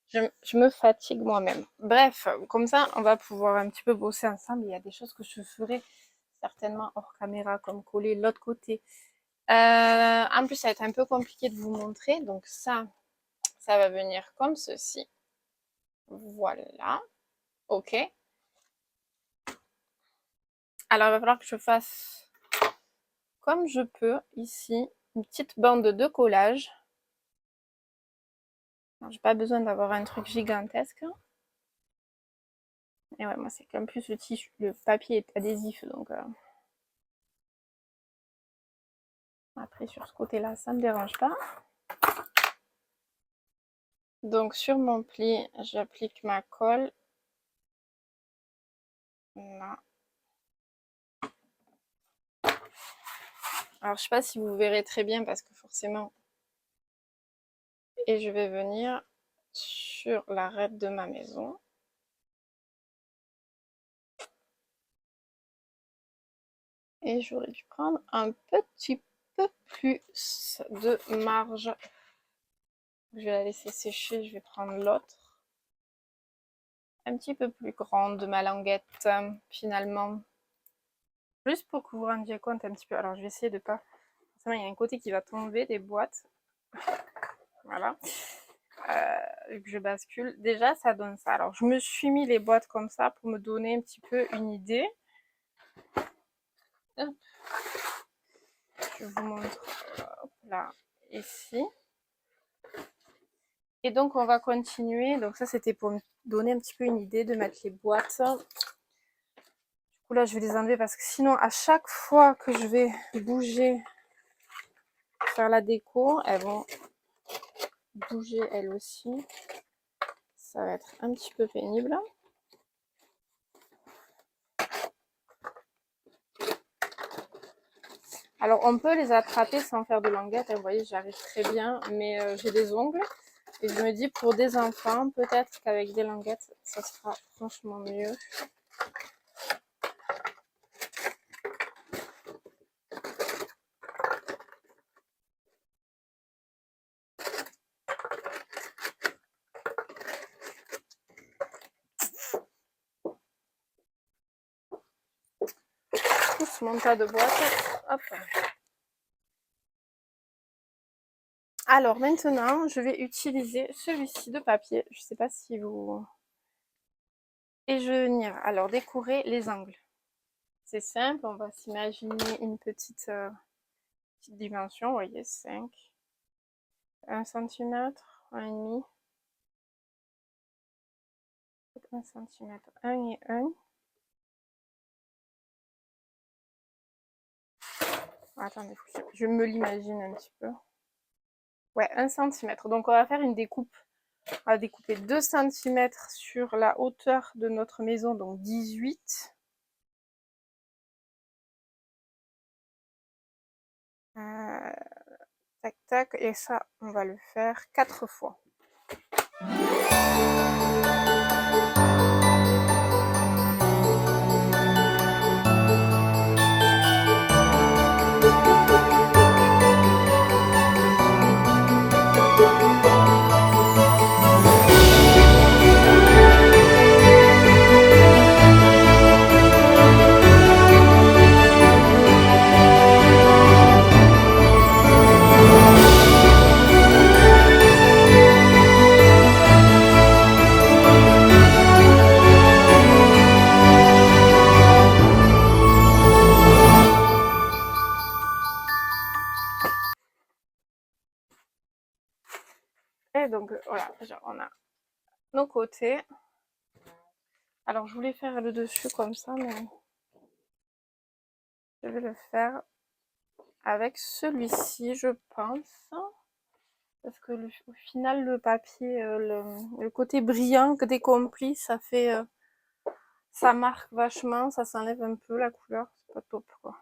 Je me fatigue moi-même. Bref, comme ça, on va pouvoir un petit peu bosser ensemble. Il y a des choses que je ferai certainement hors caméra, comme coller l'autre côté. En plus, ça va être un peu compliqué de vous montrer. Donc ça va venir comme ceci. Voilà. Ok. Alors, il va falloir que je fasse comme je peux ici une petite bande de collage. J'ai pas besoin d'avoir un truc gigantesque. Et ouais, moi c'est qu'en plus le tissu, le papier est adhésif, donc après sur ce côté-là, ça me dérange pas. Donc sur mon pli, j'applique ma colle. Là. Alors je sais pas si vous verrez très bien parce que forcément. Et je vais venir sur l'arête de ma maison. Et j'aurais dû prendre un petit peu plus de marge. Je vais la laisser sécher, je vais prendre l'autre. Un petit peu plus grande, ma languette, finalement. Juste pour que vous vous rendiez compte un petit peu. Alors, je vais essayer de pas... Forcément, il y a un côté qui va tomber des boîtes. Voilà. Vu que je bascule. Déjà, ça donne ça. Alors, je me suis mis les boîtes comme ça pour me donner un petit peu une idée. Hop. Je vous montre. Hop, là, ici. Et donc, on va continuer. Donc, ça, c'était pour me donner un petit peu une idée de mettre les boîtes. Du coup, là, je vais les enlever parce que sinon, à chaque fois que je vais bouger, faire la déco, elles vont bouger elles aussi. Ça va être un petit peu pénible. Alors, on peut les attraper sans faire de languettes. Vous voyez, j'arrive très bien, mais j'ai des ongles. Et je me dis, pour des enfants, peut-être qu'avec des languettes, ça sera franchement mieux. Tous mon tas de boîtes. Hop. Alors maintenant, je vais utiliser celui-ci de papier. Je ne sais pas si vous... Et je vais venir alors décorer les angles. C'est simple, on va s'imaginer une petite dimension. Vous voyez, 5, 1 cm, 1,5, 1 cm, 1 et 1. Attendez, je me l'imagine un petit peu. Ouais, 1 cm. Donc on va faire une découpe. On va découper 2 cm sur la hauteur de notre maison, donc 18. Tac, tac. Et ça, on va le faire 4 fois. Et donc voilà, on a nos côtés. Alors je voulais faire le dessus comme ça, mais je vais le faire avec celui-ci, je pense. Parce que au final, le papier, le côté brillant que des complis, ça fait... ça marque vachement, ça s'enlève un peu la couleur, c'est pas top quoi.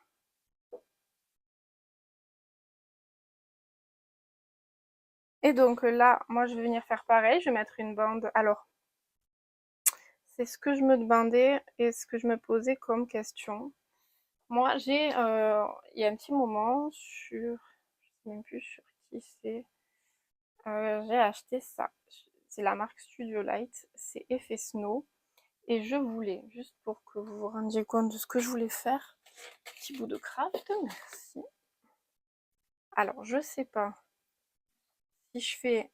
Et donc là, moi je vais venir faire pareil, je vais mettre une bande. Alors, c'est ce que je me demandais et ce que je me posais comme question. Moi, il y a un petit moment sur, je sais même plus sur qui c'est, j'ai acheté ça. C'est la marque Studio Light, c'est effet snow. Et je voulais, juste pour que vous vous rendiez compte de ce que je voulais faire, petit bout de craft, merci. Alors, je sais pas si je fais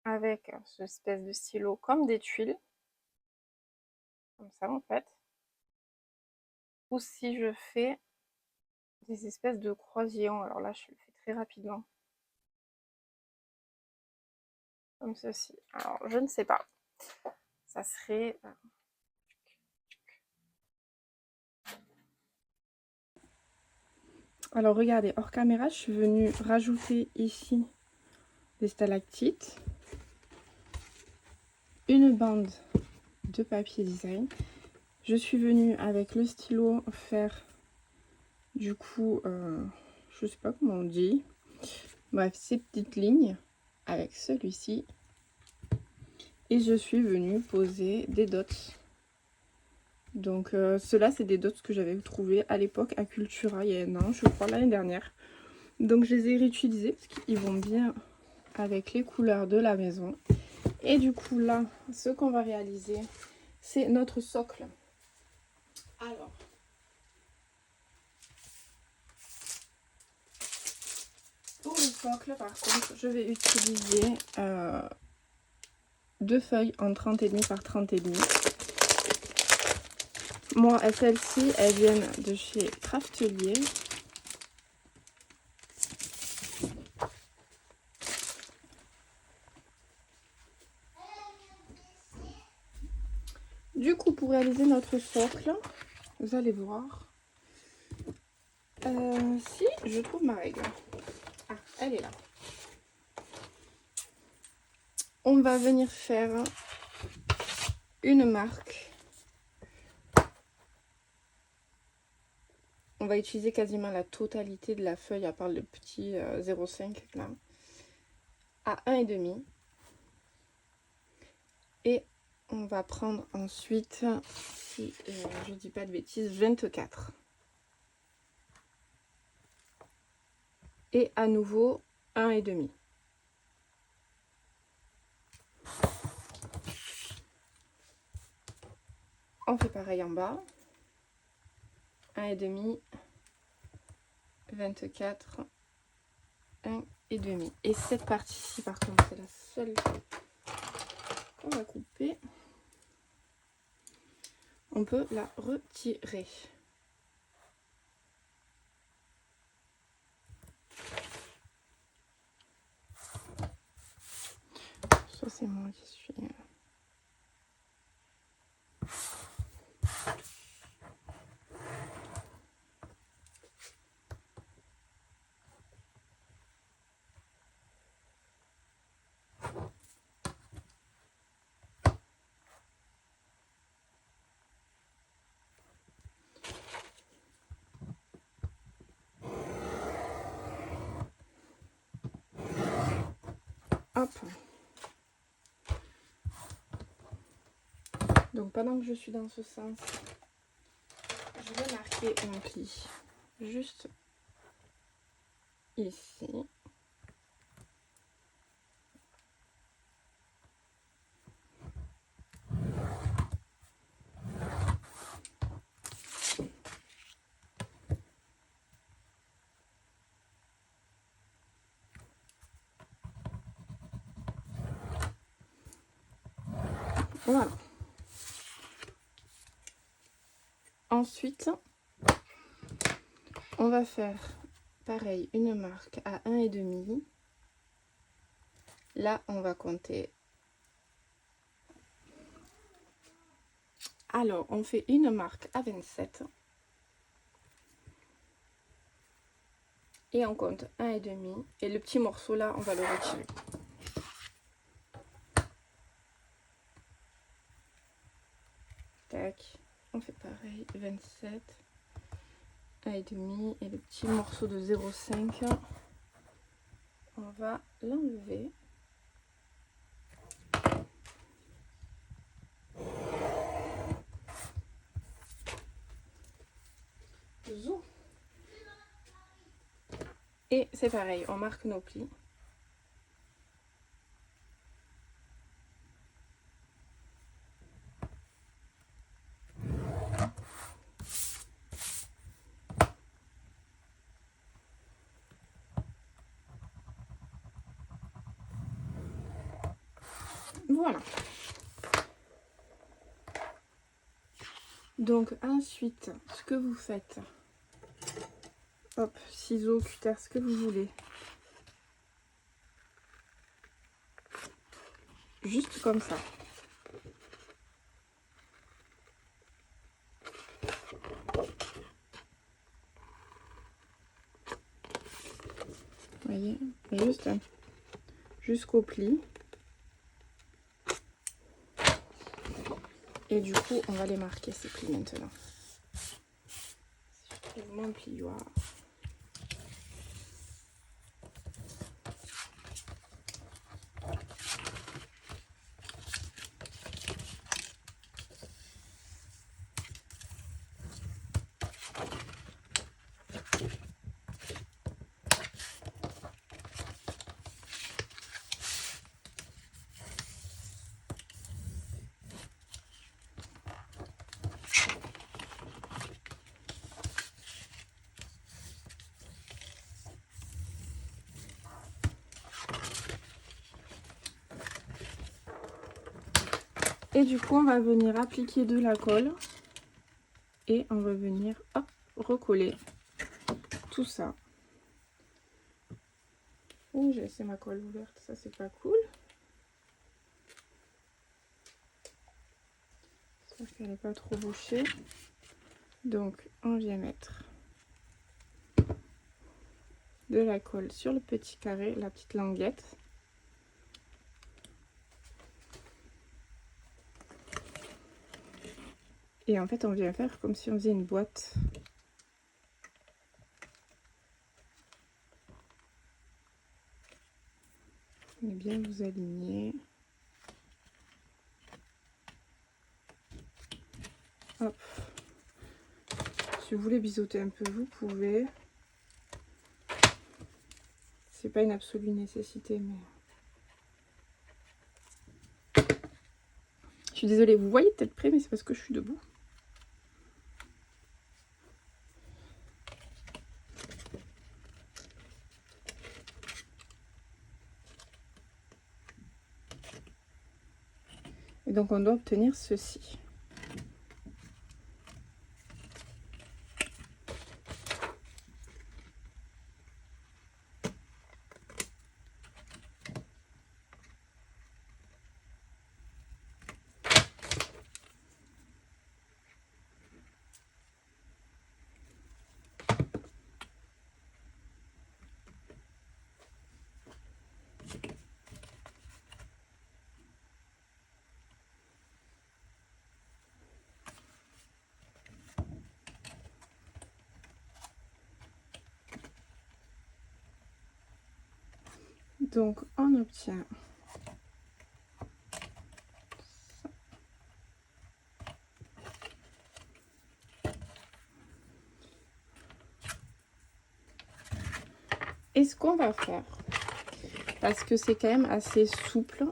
avec cette espèce de stylo comme des tuiles, comme ça en fait, ou si je fais des espèces de croisillons. Alors là, je le fais très rapidement, comme ceci. Alors, je ne sais pas. Ça serait... Alors, regardez, hors caméra, je suis venue rajouter ici des stalactites, une bande de papier design. Je suis venue avec le stylo faire, du coup, je sais pas comment on dit. Bref, ces petites lignes avec celui-ci. Et je suis venue poser des dots Donc ceux-là, c'est des dots que j'avais trouvés à l'époque à Cultura, il y a un an, je crois, l'année dernière. Donc je les ai réutilisés parce qu'ils vont bien avec les couleurs de la maison. Et du coup là, ce qu'on va réaliser, c'est notre socle. Alors, pour le socle, par contre, je vais utiliser 2 feuilles en 30,5 par 30,5. Moi, celles-ci, elles viennent de chez Craftelier. Du coup, pour réaliser notre socle, vous allez voir. Si, je trouve ma règle. Ah, elle est là. On va venir faire une marque. On va utiliser quasiment la totalité de la feuille, à part le petit 0,5 là, à 1,5. Et on va prendre ensuite, si je dis pas de bêtises, 24. Et à nouveau 1,5. On fait pareil en bas. 1,5, 24, 1,5. Et cette partie-ci, par contre, c'est la seule qu'on va couper. On peut la retirer. Ça, c'est moi qui suis... Hop. Donc pendant que je suis dans ce sens, je vais marquer un pli juste ici. Voilà. Ensuite, on va faire pareil, une marque à 1,5. Là, on va compter. Alors, on fait une marque à 27. Et on compte 1,5. Et le petit morceau là, on va le retirer. Tac. On fait pareil, 27. 1,5. Et le petit morceau de 0,5, on va l'enlever. Et c'est pareil, on marque nos plis. Voilà. Donc ensuite, ce que vous faites, hop, ciseaux, cutter, ce que vous voulez. Juste comme ça. Vous voyez, juste jusqu'au pli. Et du coup, on va les marquer ces plis maintenant. Je trouve mon plioir. Et du coup, on va venir appliquer de la colle et on va venir hop, recoller tout ça. Oh, j'ai laissé ma colle ouverte, ça c'est pas cool. J'espère qu'elle n'est pas trop bouchée. Donc, on vient mettre de la colle sur le petit carré, la petite languette. Et en fait, on vient faire comme si on faisait une boîte. Et bien vous aligner. Hop. Si vous voulez biseauter un peu, vous pouvez. C'est pas une absolue nécessité, mais... Je suis désolée, vous voyez peut-être près, mais c'est parce que je suis debout. Et donc on doit obtenir ceci. Donc on obtient ça. Et ce qu'on va faire, parce que c'est quand même assez souple,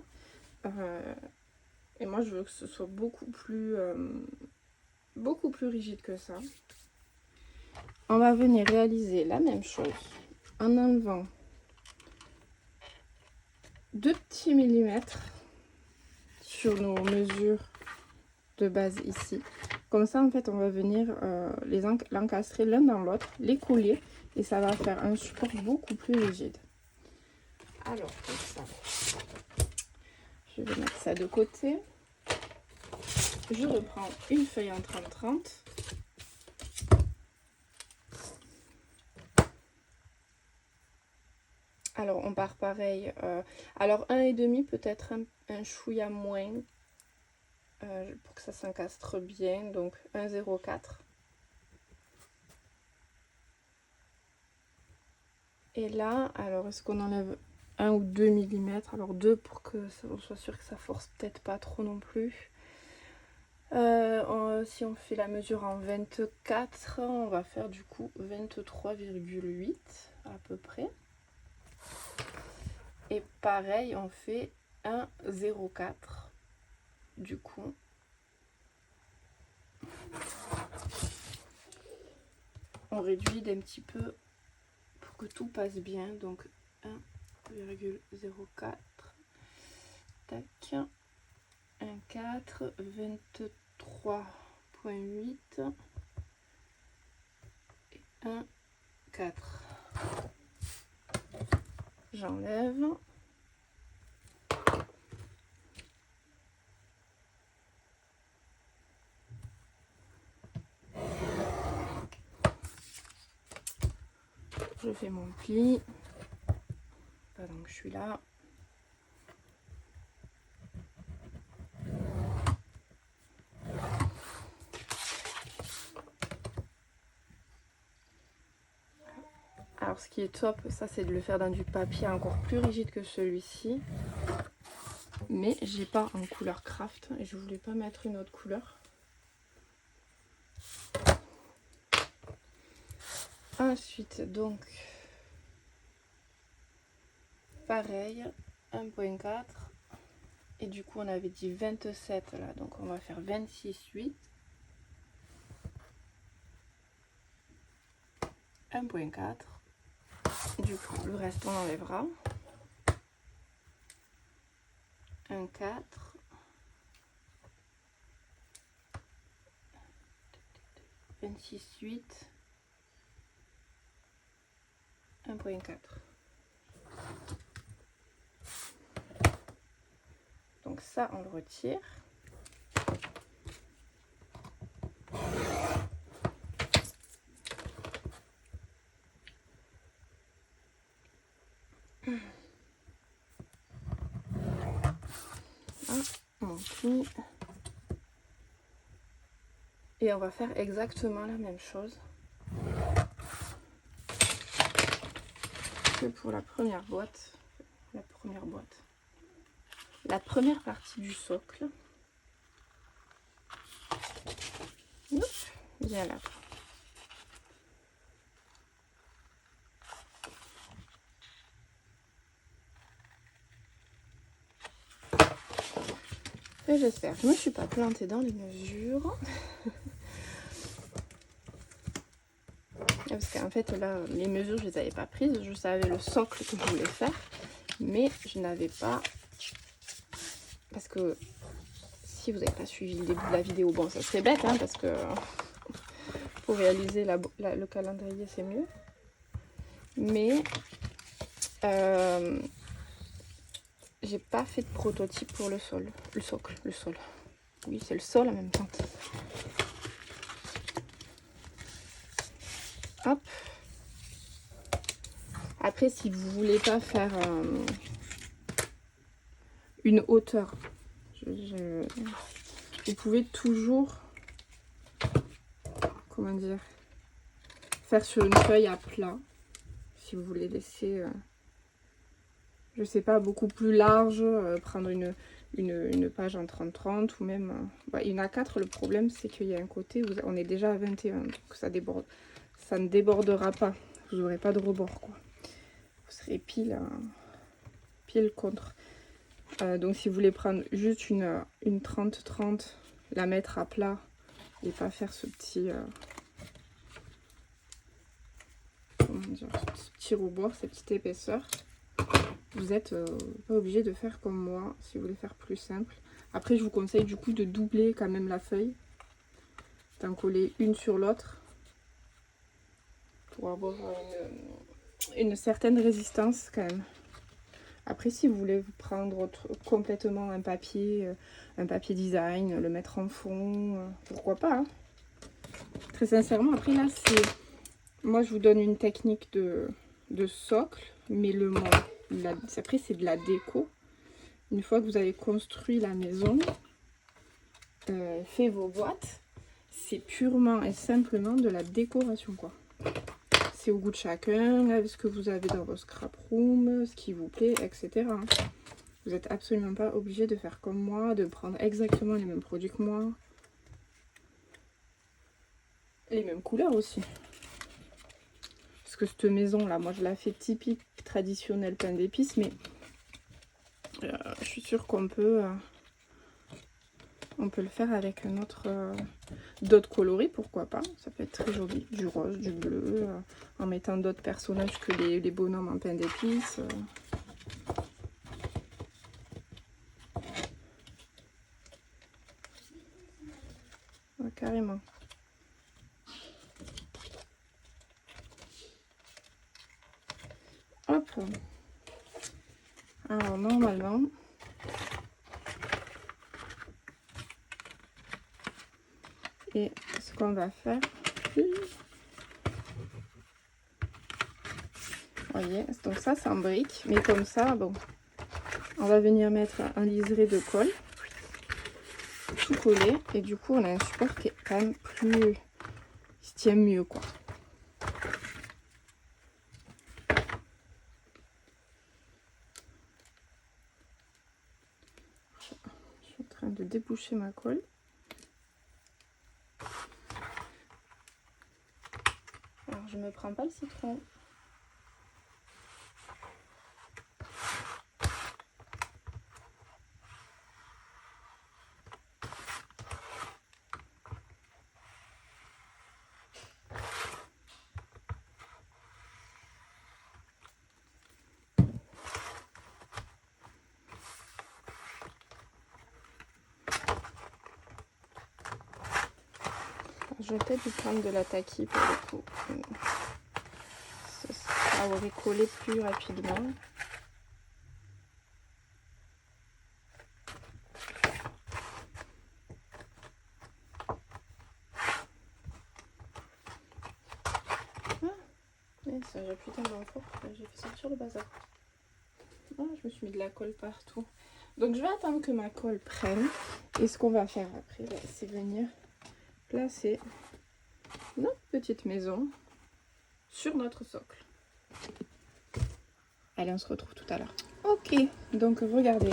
et moi je veux que ce soit beaucoup plus rigide que ça. On va venir réaliser la même chose en enlevant 2 petits millimètres sur nos mesures de base ici. Comme ça, en fait, on va venir l'encastrer l'un dans l'autre, les coller, et ça va faire un support beaucoup plus rigide. Alors, pour ça, je vais mettre ça de côté. Je reprends une feuille en 30-30. Alors, on part pareil. Alors, 1,5 peut-être un chouïa moins pour que ça s'encastre bien. Donc, 1,04. Et là, alors, est-ce qu'on enlève 1 ou 2 mm? Alors, 2 pour que on soit sûr que ça force peut-être pas trop non plus. Si on fait la mesure en 24, on va faire du coup 23,8 à peu près. Et pareil, on fait 1,04 du coup. On réduit d'un petit peu pour que tout passe bien. Donc 1,04. Tac. 1,4, 23,8 et 1,4. J'enlève. Je fais mon pli. Pendant que je suis là. Alors ce qui est top, ça c'est de le faire dans du papier encore plus rigide que celui-ci. Mais j'ai pas en couleur craft et je voulais pas mettre une autre couleur. Ensuite donc pareil, 1,4 et du coup on avait dit 27 là, donc on va faire 26,8. 1,4. Du coup, le reste, on enlèvera. 1,4. 26,8, 1,4. Donc ça, on le retire. On plie. Et on va faire exactement la même chose que pour la première boîte. La première partie du socle. Hop, bien là. Et j'espère que je ne me suis pas plantée dans les mesures. Parce qu'en fait là, les mesures je les avais pas prises. Je savais le socle que je voulais faire. Mais je n'avais pas... Parce que si vous n'avez pas suivi le début de la vidéo, bon ça serait bête hein, parce que pour réaliser le calendrier c'est mieux. Mais j'ai pas fait de prototype pour le sol. Le sol. Oui, c'est le sol en même temps. Hop. Après, si vous voulez pas faire une hauteur, vous pouvez toujours, comment dire, faire sur une feuille à plat. Si vous voulez laisser, je sais pas, beaucoup plus large, prendre une page en 30-30 ou même... il y en a 4, le problème c'est qu'il y a un côté où on est déjà à 21, donc ça déborde. Ça ne débordera pas, vous n'aurez pas de rebord quoi. Vous serez pile contre. Donc si vous voulez prendre juste une 30-30, la mettre à plat et pas faire ce petit... comment dire, ce petit rebord, cette petite épaisseur. Vous n'êtes pas obligé de faire comme moi, si vous voulez faire plus simple. Après, je vous conseille du coup de doubler quand même la feuille. D'en coller une sur l'autre. Pour avoir une certaine résistance quand même. Après, si vous voulez vous prendre complètement un papier design, le mettre en fond, pourquoi pas. Hein. Très sincèrement, après là, c'est... Moi, je vous donne une technique de socle, mais après, c'est de la déco. Une fois que vous avez construit la maison, fait vos boîtes, c'est purement et simplement de la décoration, quoi. C'est au goût de chacun, avec ce que vous avez dans vos scrap room, ce qui vous plaît, etc. Vous n'êtes absolument pas obligé de faire comme moi, de prendre exactement les mêmes produits que moi. Les mêmes couleurs aussi. Parce que cette maison là, moi je la fais typique, traditionnelle, pain d'épices, mais je suis sûre qu'on peut le faire avec un autre, d'autres coloris, pourquoi pas. Ça peut être très joli, du rose, du bleu, en mettant d'autres personnages que les bonhommes en pain d'épices. Ouais, carrément. Hop. Alors normalement, et ce qu'on va faire, vous voyez, donc ça c'est en brique, mais comme ça, bon, on va venir mettre un liseré de colle, tout collé, et du coup on a un support qui est quand même plus, il se tient mieux quoi. Je suis en train de déboucher ma colle. Alors je me prends pas le citron. Je vais peut-être vous prendre de la taquille pour le coup. Ça aurait collé plus rapidement. Et ça, j'appuie tellement fort, j'ai fait sortir le bazar. Ah, je me suis mis de la colle partout. Donc je vais attendre que ma colle prenne. Et ce qu'on va faire après, c'est venir placer notre petite maison sur notre socle. Allez, on se retrouve tout à l'heure. Ok, donc regardez.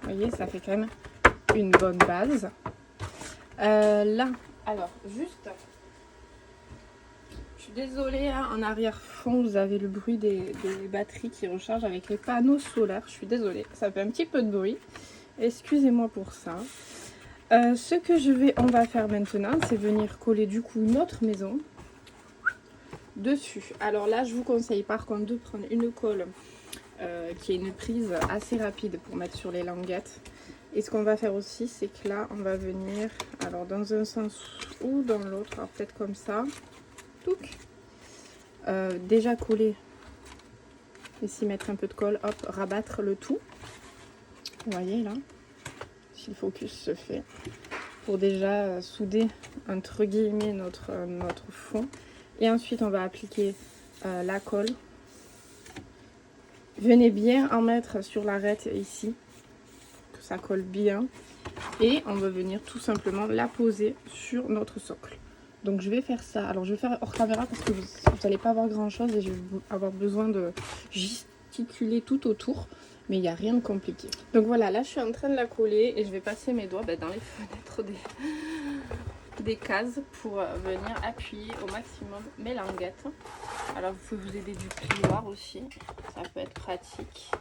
Vous voyez, ça fait quand même une bonne base. Là, alors, juste... Je suis désolée, hein, en arrière-fond, vous avez le bruit des batteries qui rechargent avec les panneaux solaires. Je suis désolée, ça fait un petit peu de bruit. Excusez-moi pour ça. Ce que on va faire maintenant, c'est venir coller du coup notre maison dessus. Alors là, je vous conseille par contre de prendre une colle qui est une prise assez rapide pour mettre sur les languettes. Et ce qu'on va faire aussi, c'est que là, on va venir, alors dans un sens ou dans l'autre, alors peut-être comme ça, touc, déjà coller, ici mettre un peu de colle, hop, rabattre le tout. Vous voyez là, si le focus se fait, pour déjà souder entre guillemets notre fond. Et ensuite, on va appliquer la colle. Venez bien en mettre sur l'arête ici, que ça colle bien. Et on va venir tout simplement la poser sur notre socle. Donc je vais faire ça. Alors je vais faire hors caméra parce que vous n'allez pas voir grand chose et je vais avoir besoin de gesticuler tout autour. Mais il n'y a rien de compliqué. Donc voilà, là je suis en train de la coller et je vais passer mes doigts dans les fenêtres des cases pour venir appuyer au maximum mes languettes. Alors vous pouvez vous aider du plioir aussi, ça peut être pratique.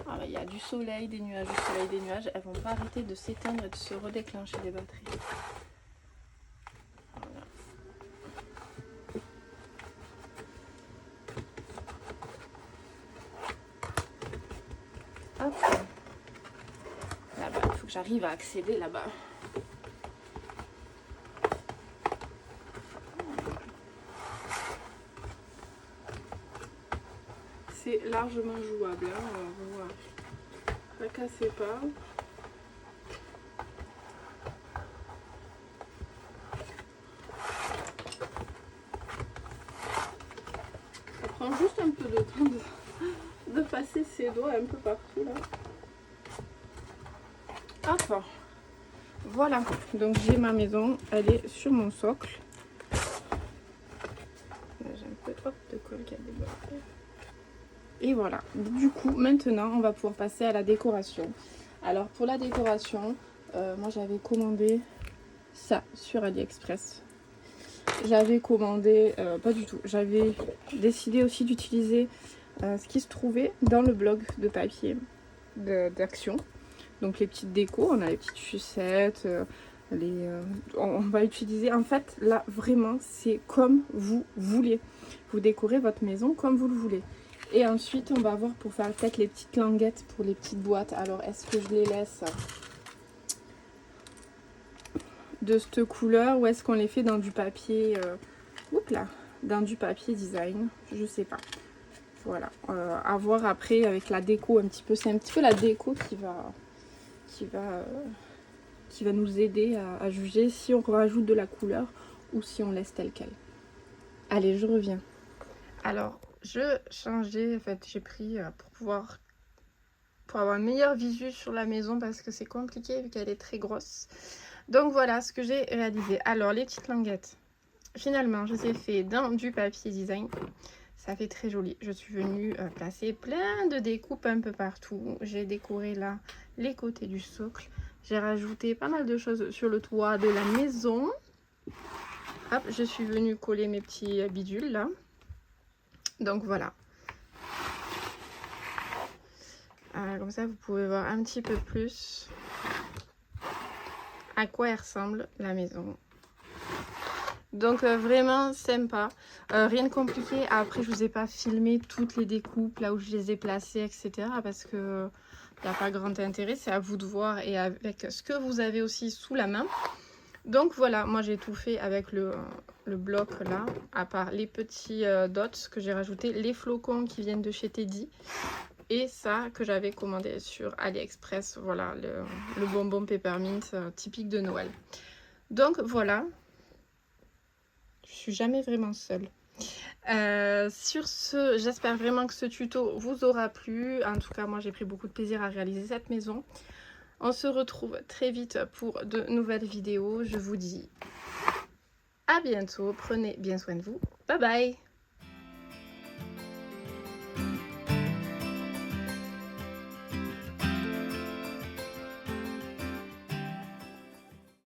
Alors, il y a du soleil, des nuages, du soleil, des nuages. Elles vont pas arrêter de s'éteindre et de se redéclencher des batteries. Voilà. Hop. Là-bas, il faut que j'arrive à accéder là-bas. C'est largement jouable, hein. Voilà. Ne cassez pas. Ça prend juste un peu de temps de passer ses doigts un peu partout là. Hop. Voilà, donc j'ai ma maison, elle est sur mon socle. J'ai un peu trop de colle qui a débordé. Et voilà, du coup maintenant on va pouvoir passer à la décoration. Alors pour la décoration, moi j'avais commandé ça sur AliExpress. J'avais commandé, pas du tout, j'avais décidé aussi d'utiliser ce qui se trouvait dans le blog de papier d'Action. Donc les petites décos, on a les petites sucettes, on va utiliser, en fait là vraiment c'est comme vous voulez. Vous décorez votre maison comme vous le voulez. Et ensuite on va voir pour faire peut-être les petites languettes pour les petites boîtes. Alors est-ce que je les laisse de cette couleur ou est-ce qu'on les fait dans du papier dans du papier design, je sais pas. Voilà, à voir après avec la déco un petit peu, c'est un petit peu la déco qui va nous aider à juger si on rajoute de la couleur ou si on laisse tel quel. Allez, je reviens. Alors, je changeais, en fait, j'ai pris pour avoir une meilleure visu sur la maison parce que c'est compliqué vu qu'elle est très grosse. Donc voilà ce que j'ai réalisé. Alors, les petites languettes, finalement, je les ai fait dans du papier design. Ça fait très joli. Je suis venue placer plein de découpes un peu partout. J'ai décoré là les côtés du socle. J'ai rajouté pas mal de choses sur le toit de la maison. Hop, je suis venue coller mes petits bidules là. Donc voilà. Comme ça, vous pouvez voir un petit peu plus à quoi elle ressemble la maison. Donc vraiment sympa, rien de compliqué. Après je vous ai pas filmé toutes les découpes là où je les ai placées, etc. parce que Il n'y a pas grand intérêt, c'est à vous de voir et avec ce que vous avez aussi sous la main. Donc voilà, moi j'ai tout fait avec le bloc là, à part les petits dots que j'ai rajouté, les flocons qui viennent de chez Teddy et ça que j'avais commandé sur AliExpress, voilà, le bonbon peppermint typique de Noël. Donc voilà, je suis jamais vraiment seule. Sur ce, j'espère vraiment que ce tuto vous aura plu. En tout cas, moi j'ai pris beaucoup de plaisir à réaliser cette maison. On se retrouve très vite pour de nouvelles vidéos. Je vous dis à bientôt. Prenez bien soin de vous. Bye bye!